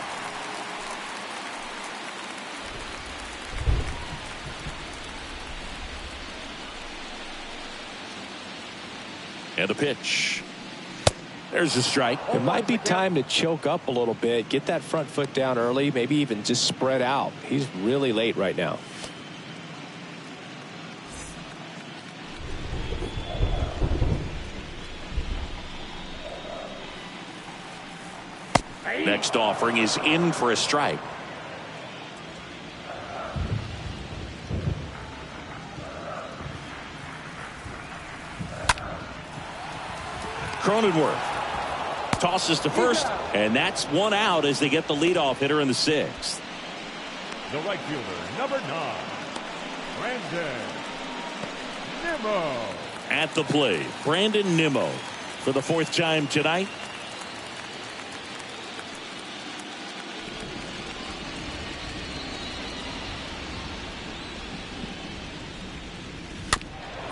S1: And the pitch. There's a strike.
S2: It might be time to choke up a little bit, get that front foot down early, maybe even just spread out. He's really late right now.
S1: Next offering is in for a strike. Cronenworth tosses to first, and that's one out as they get the leadoff hitter in the sixth.
S3: The right fielder, number 9, Brandon Nimmo.
S1: At the plate, Brandon Nimmo for the 4th time tonight.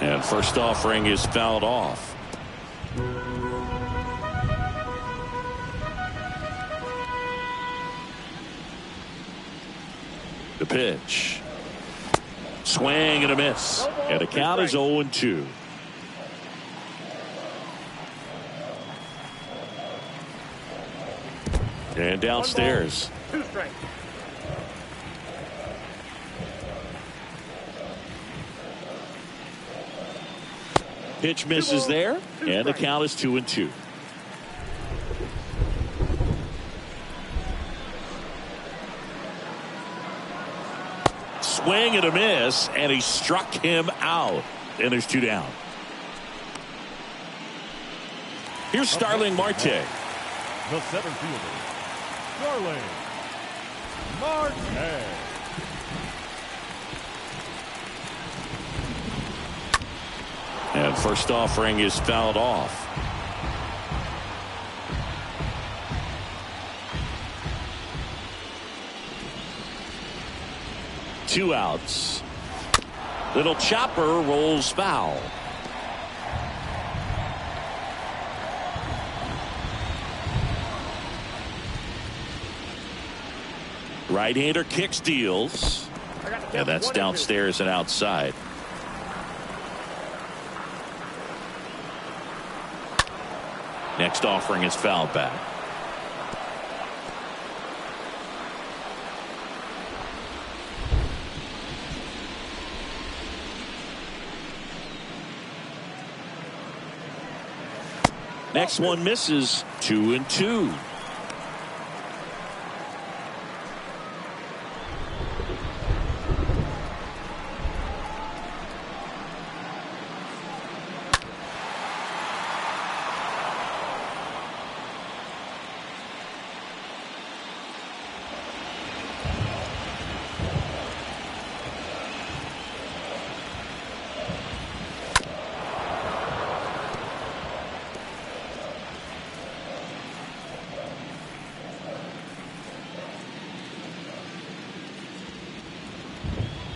S1: And first offering is fouled off. The pitch. Swing and a miss. And the count is 0-2. And downstairs.
S4: 2 strikes.
S1: Pitch misses there, and the count is 2-2. Swing and a miss, and he struck him out. And there's 2 down. Here's Starling Marte.
S3: The center fielder, Starling Marte.
S1: And first offering is fouled off. Two outs. Little chopper rolls foul. Right-hander kicks, deals. And that's downstairs and outside. Next offering is fouled back. Next one misses. 2-2.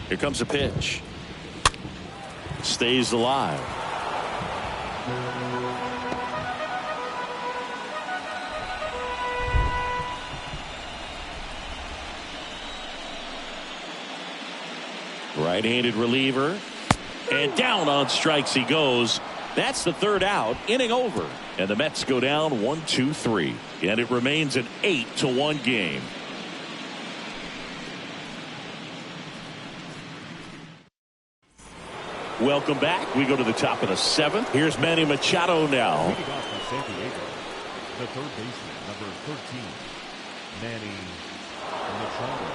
S1: Here comes a pitch. Stays alive. Right-handed reliever. And down on strikes he goes. That's the 3rd out. Inning over. And the Mets go down 1-2-3. And it remains an 8-1 game. Welcome back. We go to the top of the 7th. Here's Manny Machado now.
S3: Leading off for San Diego, the third baseman, number 13, Manny Machado.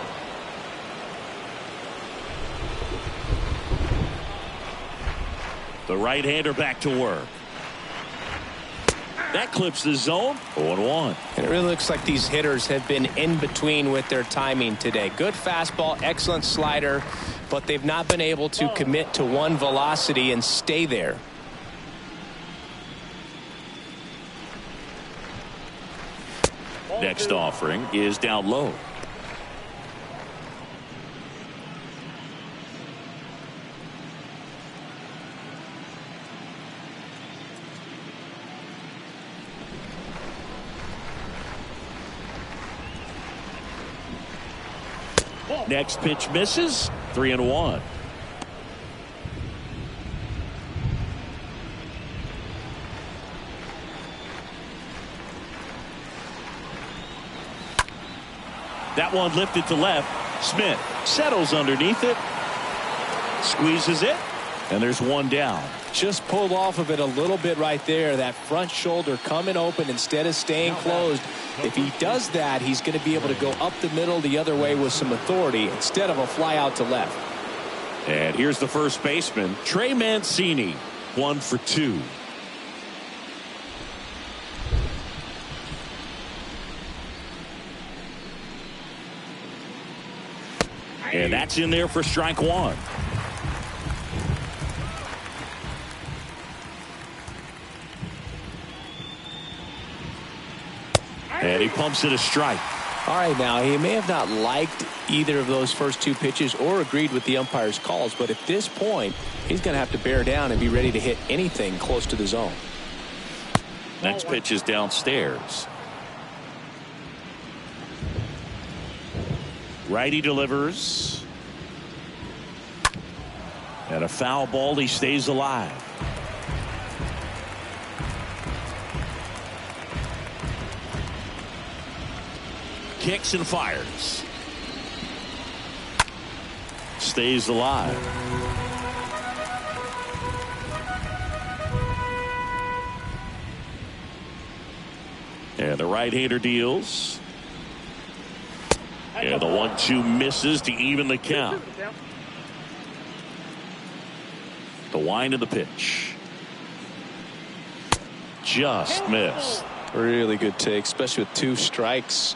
S1: The right-hander back to work. That clips the zone. 0-1.
S2: And it really looks like these hitters have been in between with their timing today. Good fastball, excellent slider, but they've not been able to commit to one velocity and stay there.
S1: Next offering is down low. Next pitch misses. 3-1. That one lifted to left. Smith settles underneath it. Squeezes it. And there's one down.
S2: Just pulled off of it a little bit right there. That front shoulder coming open instead of staying closed. If he does that, he's going to be able to go up the middle the other way with some authority instead of a fly out to left.
S1: And here's the first baseman, Trey Mancini, 1 for 2. And that's in there for strike 1. And he pumps it a strike.
S2: All right, now he may have not liked either of those first 2 pitches or agreed with the umpire's calls, but at this point he's going to have to bear down and be ready to hit anything close to the zone.
S1: Next pitch is downstairs. Righty delivers. And a foul ball. He stays alive. Kicks and fires. Stays alive. And the right-hander deals. And the 1-2 misses to even the count. The wind of the pitch. Just missed.
S2: Really good take, especially with 2 strikes.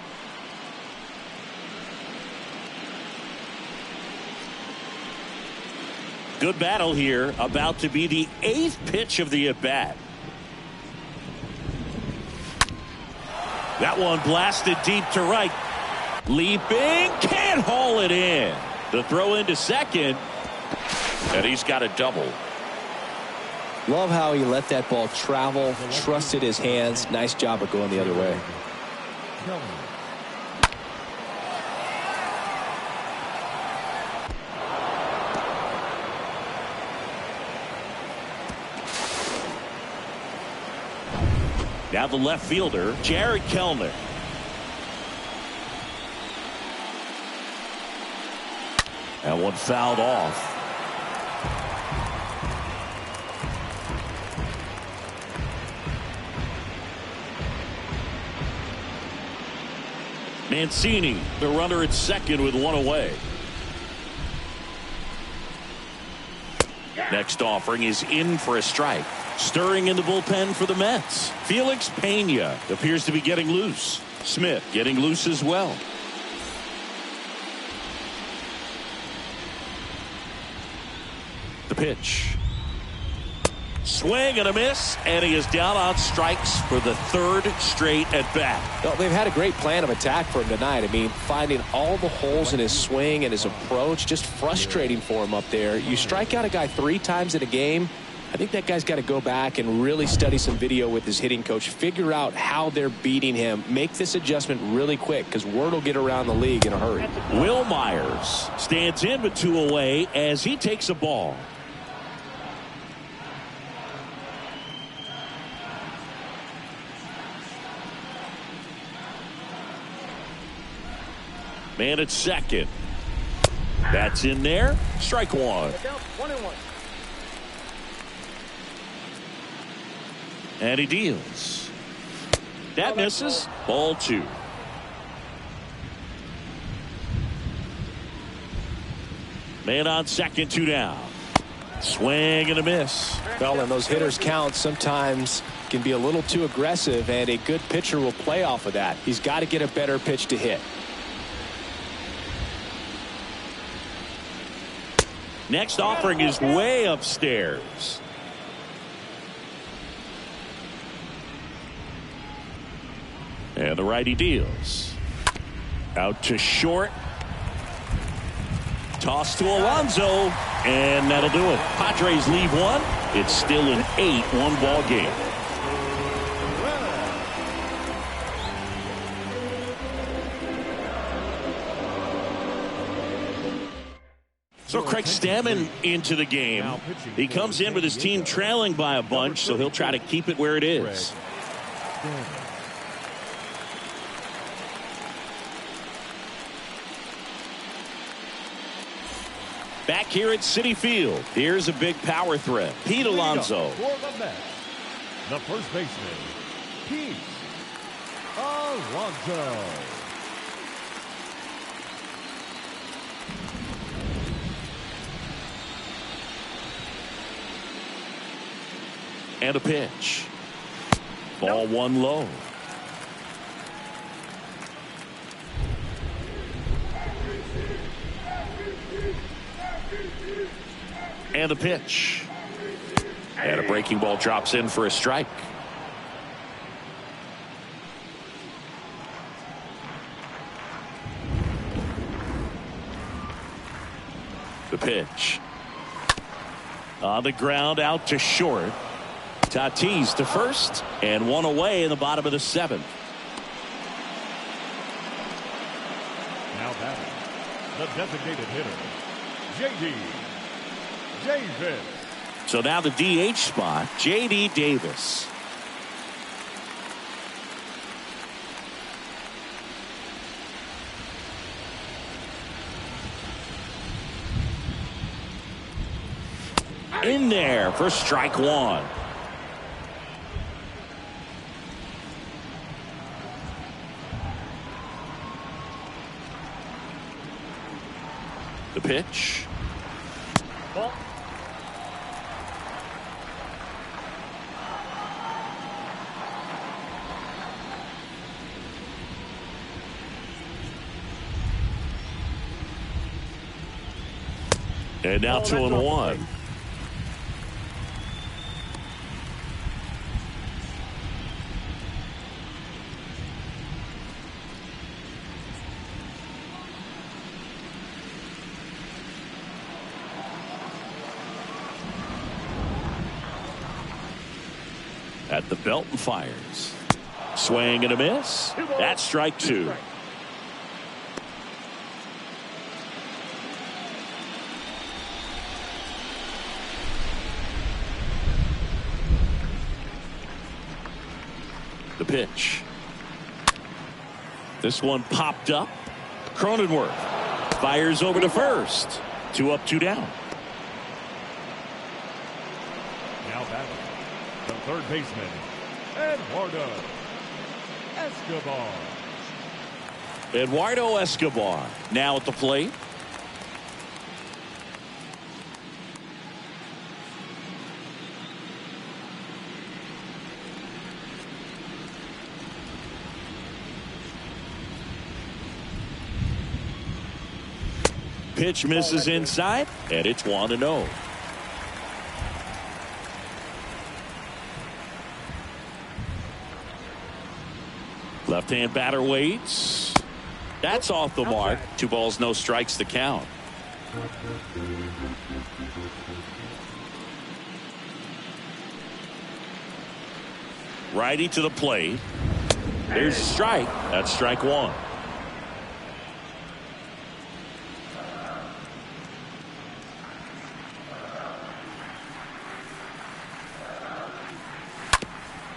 S1: Good battle here. About to be the 8th pitch of the at-bat. That one blasted deep to right. Leaping, can't haul it in. The throw into second, and he's got a double.
S2: Love how he let that ball travel, trusted his hands. Nice job of going the other way.
S1: Now the left fielder, Jared Kellner. And one fouled off. Mancini, the runner at second with 1 away. Next offering is in for a strike. Stirring in the bullpen for the Mets. Felix Pena appears to be getting loose. Smith getting loose as well. The pitch. Swing and a miss, and he is down on strikes for the 3rd straight at bat.
S2: Well, they've had a great plan of attack for him tonight. I mean, finding all the holes in his swing and his approach, just frustrating for him up there. You strike out a guy 3 times in a game, I think that guy's got to go back and really study some video with his hitting coach, figure out how they're beating him, make this adjustment really quick because word will get around the league in a hurry.
S1: Will Myers stands in with 2 away as he takes a ball. Man at second. That's in there. Strike 1.
S4: 1-1.
S1: And he deals. That misses. Ball 2. Man on second, 2 down. Swing and a miss.
S2: Well, and those hitters count sometimes can be a little too aggressive, and a good pitcher will play off of that. He's got to get a better pitch to hit.
S1: Next offering is way upstairs. And the righty deals. Out to short. Toss to Alonso. And that'll do it. Padres leave 1. It's still an 8-1 ball game. So Craig Stammen into the game. He comes in with his team trailing by a bunch, so he'll try to keep it where it is. Back here at Citi Field, here's a big power threat. Pete Alonso.
S3: For the Mets, the first baseman, Pete Alonso.
S1: And a pitch. Ball one low. And a pitch. And a breaking ball drops in for a strike. The pitch. On the ground, out to short. Tatis to first, and one away in the bottom of the seventh.
S3: Now batting, the designated hitter, J.D. Davis.
S1: So now the DH spot, J.D. Davis. In there for strike one. The pitch.
S4: Ball.
S1: And now 2-1. At the belt and fires. Swing and a miss. That's strike two. The pitch. This one popped up. Cronenworth fires over to first. 2 up, 2 down.
S3: Now batting, the third baseman, Eduardo Escobar.
S1: Eduardo Escobar now at the plate. Pitch misses inside, and it's 1-0. Left-hand batter waits. That's off the mark. 2 balls, no strikes to count. Righty to the plate. There's a strike. That's strike one.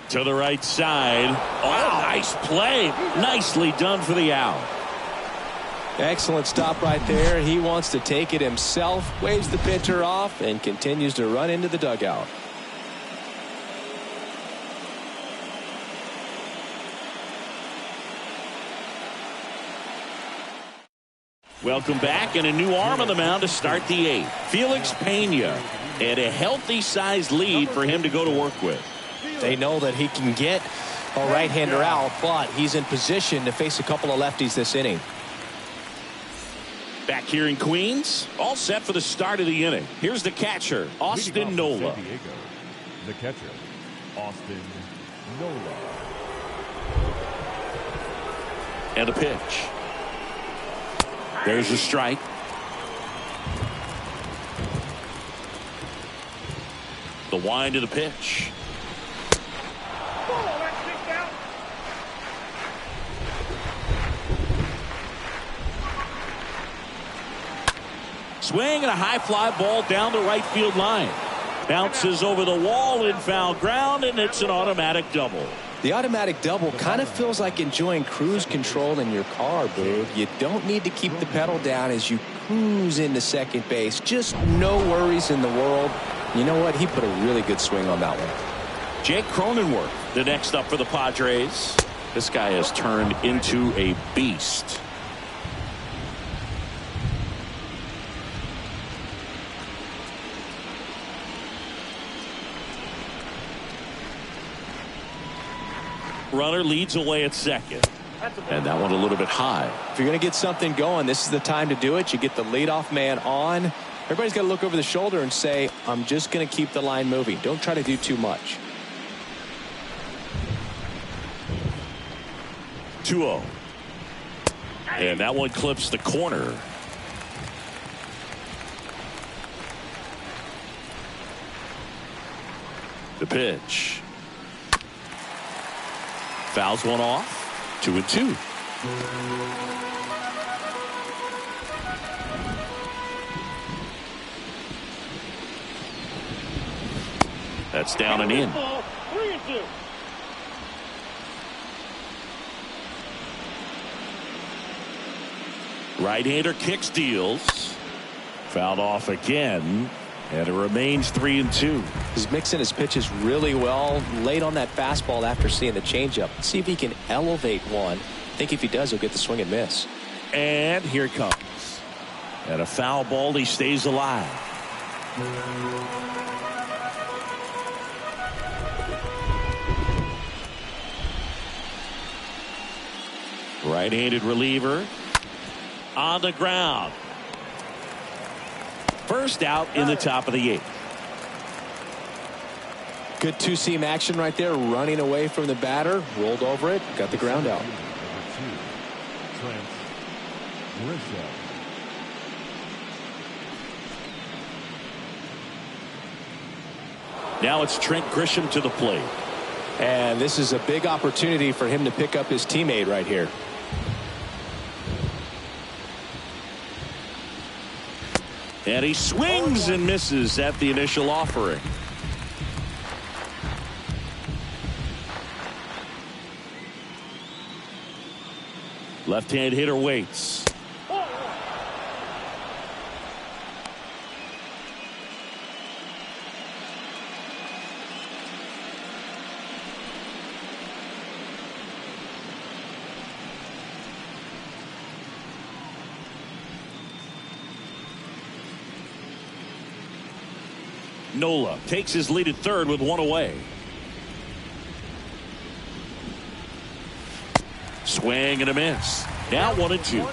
S1: To the right side. Oh, nice play. Nicely done for the out.
S2: Excellent stop right there. He wants to take it himself, waves the pitcher off, and continues to run into the dugout.
S1: Welcome back, and a new arm on the mound to start the 8th. Felix Pena, and a healthy sized lead for him to go to work with.
S2: They know that he can get a right-hander out, but he's in position to face a couple of lefties this inning.
S1: Back here in Queens, all set for the start of the inning. Here's the catcher, Austin Nola.
S3: San Diego, the catcher, Austin Nola.
S1: And a pitch. There's a strike. The wind of the pitch. Swing and a high fly ball down the right field line. Bounces over the wall in foul ground, and it's an automatic double.
S2: The automatic double kind of feels like enjoying cruise control in your car, Boo. You don't need to keep the pedal down as you cruise into second base. Just no worries in the world. You know what? He put a really good swing on that one.
S1: Jake Cronenworth, the next up for the Padres. This guy has turned into a beast. Runner leads away at second. And that one a little bit high.
S2: If you're going to get something going, this is the time to do it. You get the leadoff man on. Everybody's got to look over the shoulder and say, I'm just going to keep the line moving. Don't try to do too much.
S1: 2-0. And that one clips the corner. The pitch. Fouls one off. 2-2. That's down and in.
S4: 3-2.
S1: Right-hander kicks, deals. Fouled off again. And it remains 3-2.
S2: He's mixing his pitches really well. Late on that fastball after seeing the changeup. Let's see if he can elevate one. I think if he does, he'll get the swing and miss.
S1: And here it comes. And a foul ball. He stays alive. Right-handed reliever. On the ground. First out in the top of the 8th.
S2: Good two-seam action right there. Running away from the batter. Rolled over it. Got the ground out.
S1: Now it's Trent Grisham to the plate.
S2: And this is a big opportunity for him to pick up his teammate right here.
S1: And he swings and misses at the initial offering. Left-hand hitter waits. Nola takes his lead at third with one away. Swing and a miss. Now 1-2.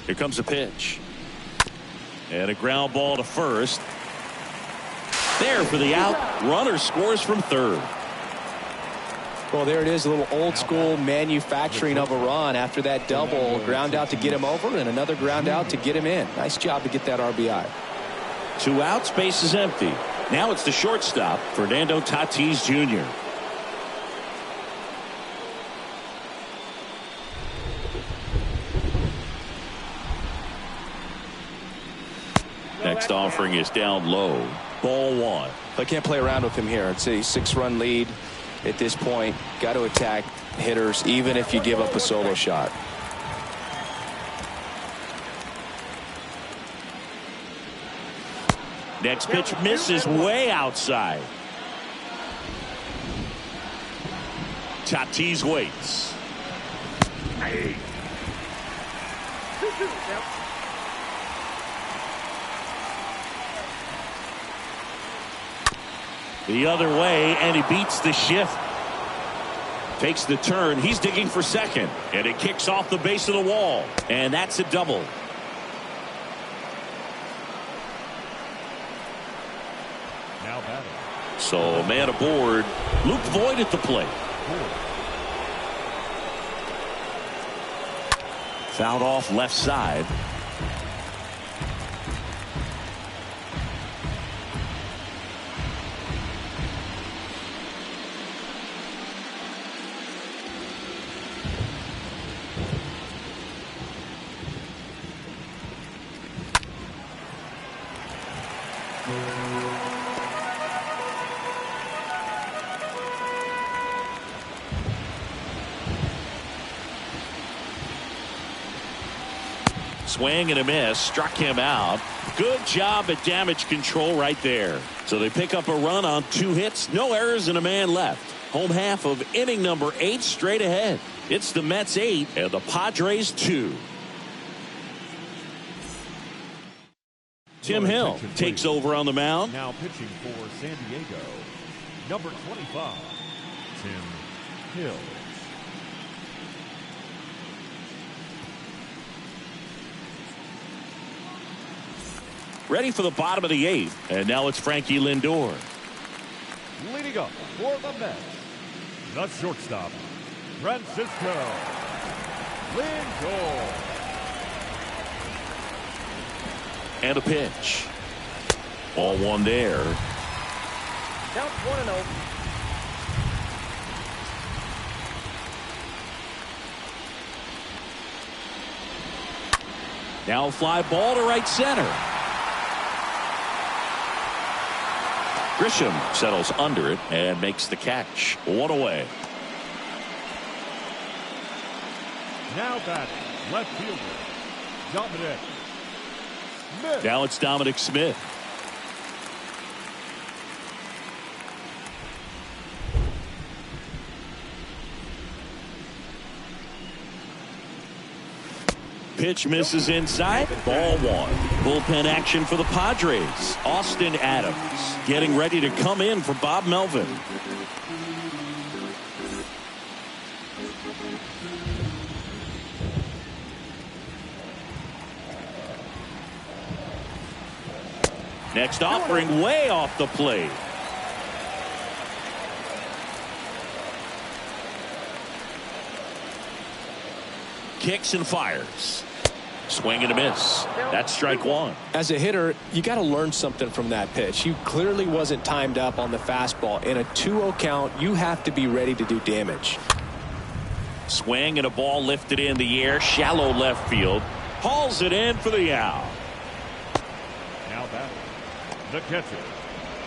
S1: Here comes a pitch. And a ground ball to first. There for the out. Runner scores from third.
S2: Well, there it is. A little old school manufacturing of a run after that double. Ground out to get him over and another ground out to get him in. Nice job to get that RBI.
S1: 2 outs, base is empty. Now it's the shortstop, Fernando Tatis Jr. Next offering is down low. Ball 1.
S2: I can't play around with him here. It's a 6-run lead at this point. Got to attack hitters even if you give up a solo shot.
S1: Next pitch misses way outside. Tatis waits. The other way, and he beats the shift. Takes the turn. He's digging for second. And it kicks off the base of the wall. And that's a double.
S3: Now batting.
S1: So man aboard. Luke Voigt at the plate. Fouled off left side. Swing and a miss, struck him out. Good job at damage control right there. So they pick up a run on 2 hits, no errors, and a man left. Home half of inning number 8 straight ahead. It's the Mets 8 and the Padres 2. Tim Hill takes over on the mound.
S3: Now pitching for San Diego, number 25, Tim Hill.
S1: Ready for the bottom of the 8th, and now it's Frankie Lindor.
S3: Leading up for the Mets, the shortstop, Francisco Lindor.
S1: And a pitch. Ball 1 there.
S4: Count 1-0.
S1: Now a fly ball to right center. Grisham settles under it and makes the catch. 1 away.
S3: Now batting, left fielder, Dominic Smith.
S1: Now it's Dominic Smith. Pitch misses inside. Ball 1. Bullpen action for the Padres. Austin Adams getting ready to come in for Bob Melvin. Next offering way off the plate. Kicks and fires. Swing and a miss. That's strike 1.
S2: As a hitter, you got to learn something from that pitch. He clearly wasn't timed up on the fastball. In a 2-0 count, you have to be ready to do damage.
S1: Swing and a ball lifted in the air. Shallow left field. Hauls it in for the out.
S3: Now batting, the catcher,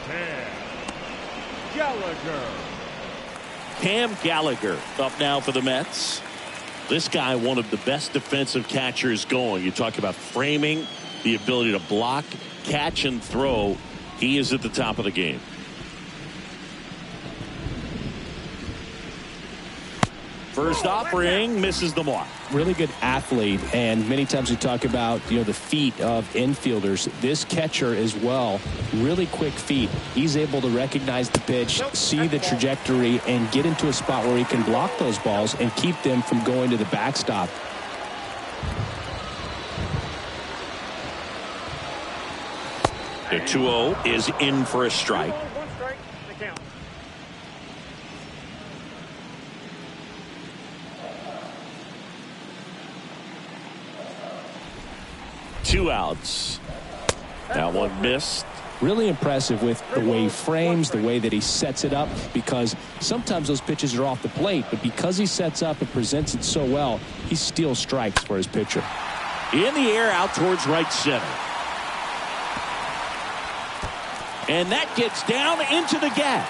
S3: Cam Gallagher.
S1: Cam Gallagher up now for the Mets. This guy, one of the best defensive catchers going. You talk about framing, the ability to block, catch, and throw. He is at the top of the game. First offering misses the mark.
S2: Really good athlete, and many times we talk about the feet of infielders. This catcher as well, really quick feet. He's able to recognize the pitch, see the trajectory, and get into a spot where he can block those balls and keep them from going to the backstop.
S1: The 2-0 is in for a strike.
S4: 1 strike, the count.
S1: Two outs. That one missed.
S2: Really impressive with the way he frames, the way that he sets it up, because sometimes those pitches are off the plate, but because he sets up and presents it so well, he steals strikes for his pitcher.
S1: In the air out towards right center. And that gets down into the gap.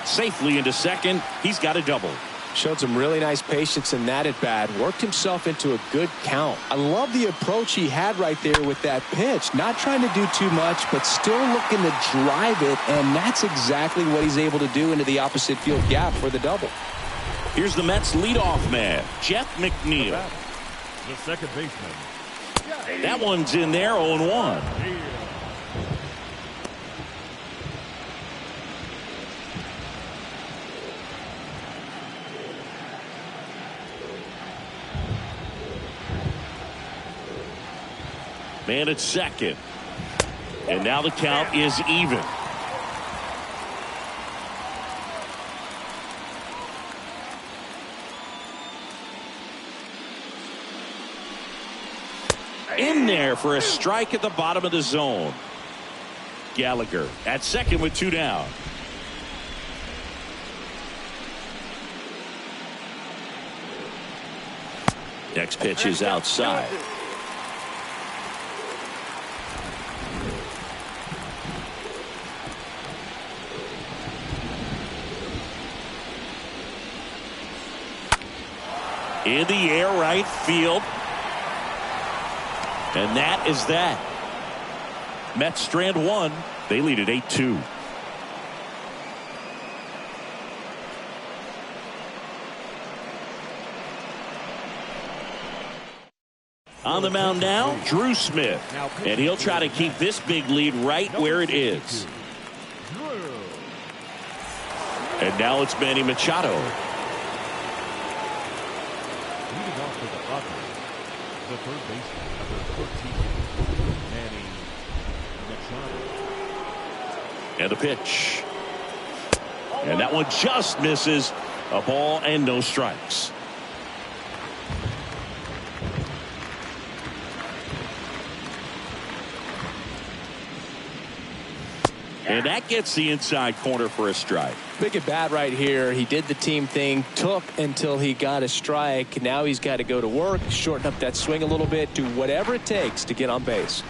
S1: Safely into second. He's got a double.
S2: Showed some really nice patience in that at bat. Worked himself into a good count. I love the approach he had right there with that pitch. Not trying to do too much, but still looking to drive it, and that's exactly what he's able to do into the opposite field gap for the double.
S1: Here's the Mets leadoff man, Jeff McNeil.
S3: The second baseman.
S1: That one's in there, 0-1. Man at second. And now the count is even. In there for a strike at the bottom of the zone. Gallagher at second with 2 down. Next pitch is outside. In the air, right field. And that is that. Mets strand one. They lead at 8-2. On the mound now, Drew Smith. And he'll try to keep this big lead right where it is. And now it's Manny Machado.
S3: Leading off for the Padres, the third baseman, number 13, Manny Machado.
S1: And the pitch. And that one just misses. A ball and no strikes. And that gets the inside corner for a strike.
S2: Big at bat right here. He did the team thing, took until he got a strike. Now he's got to go to work, shorten up that swing a little bit, do whatever it takes to get on base.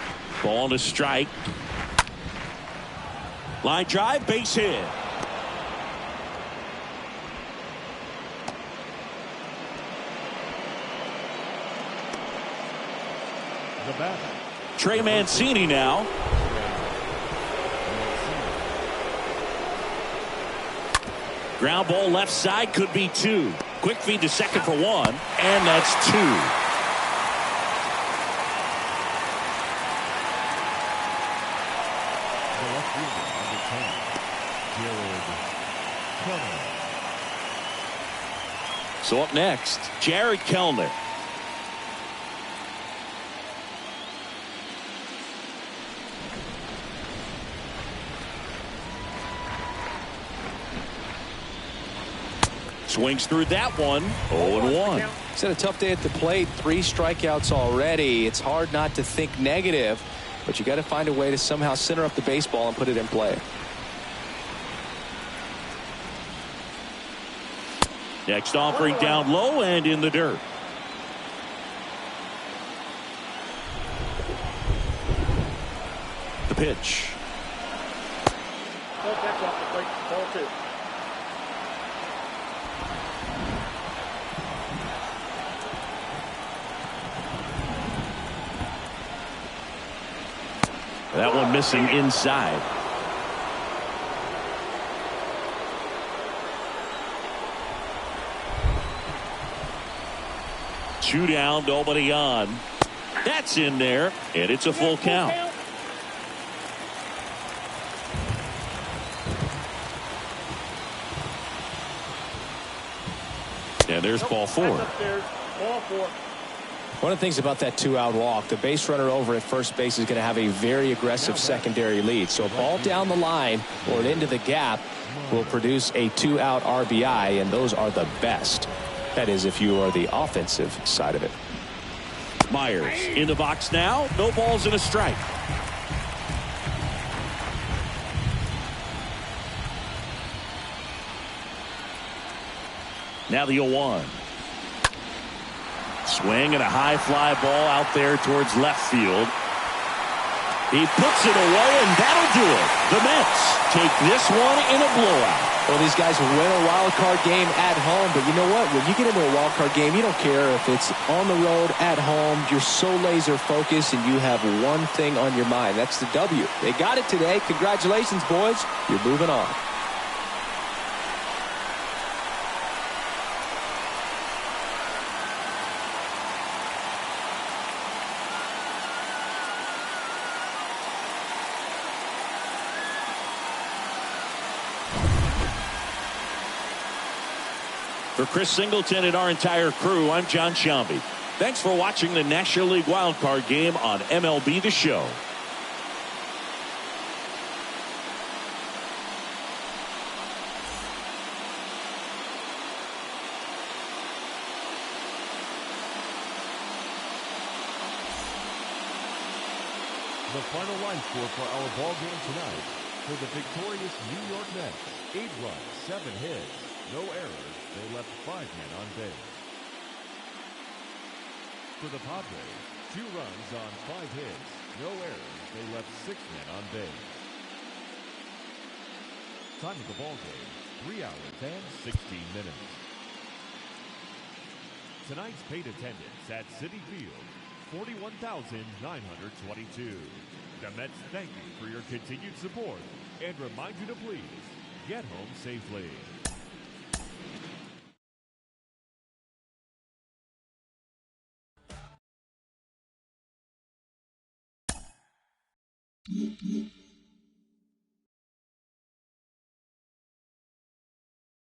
S1: Ball to strike. Line drive, base hit.
S3: The batter,
S1: Trey Mancini now. Ground ball left side, could be two. Quick feed to second for one, and that's two.
S3: the left fielder, number 10, Jared Kellner.
S1: So up next, Jared Kellner. Swings through that one. 0-1.
S2: He's had a tough day at the plate. 3 strikeouts already. It's hard not to think negative, but you got to find a way to somehow center up the baseball and put it in play.
S1: Next offering down low and in the dirt. The pitch.
S4: No catch off the plate. Ball 2.
S1: That one missing inside. Two down, nobody on. That's in there, and it's a full count. And there's ball 4.
S4: Ball 4.
S2: One of the things about that 2-out walk, the base runner over at first base is going to have a very aggressive secondary lead. So a ball down the line or into the gap will produce a 2-out RBI, and those are the best. That is, if you are the offensive side of it.
S1: Myers in the box now. No balls and a strike. Now the 0-1. Swing and a high fly ball out there towards left field. He puts it away, and that'll do it. The Mets take this one in a blowout.
S2: Well, these guys win a wild card game at home, but you know what? When you get into a wild card game, you don't care if it's on the road, at home. You're so laser focused, and you have one thing on your mind. That's the W. They got it today. Congratulations, boys. You're moving on.
S1: For Chris Singleton and our entire crew, I'm John Sciambi. Thanks for watching the National League Wildcard Game on MLB The Show.
S3: The final line score for our ball game tonight. For the victorious New York Mets, 8 runs, 7 hits, no errors. They left 5 men on base. For the Padres, 2 runs on 5 hits, no errors. They left 6 men on base. Time of the ball game, 3 hours and 16 minutes. tonight's paid attendance at Citi Field, 41,922. The Mets thank you for your continued support and remind you to please get home safely.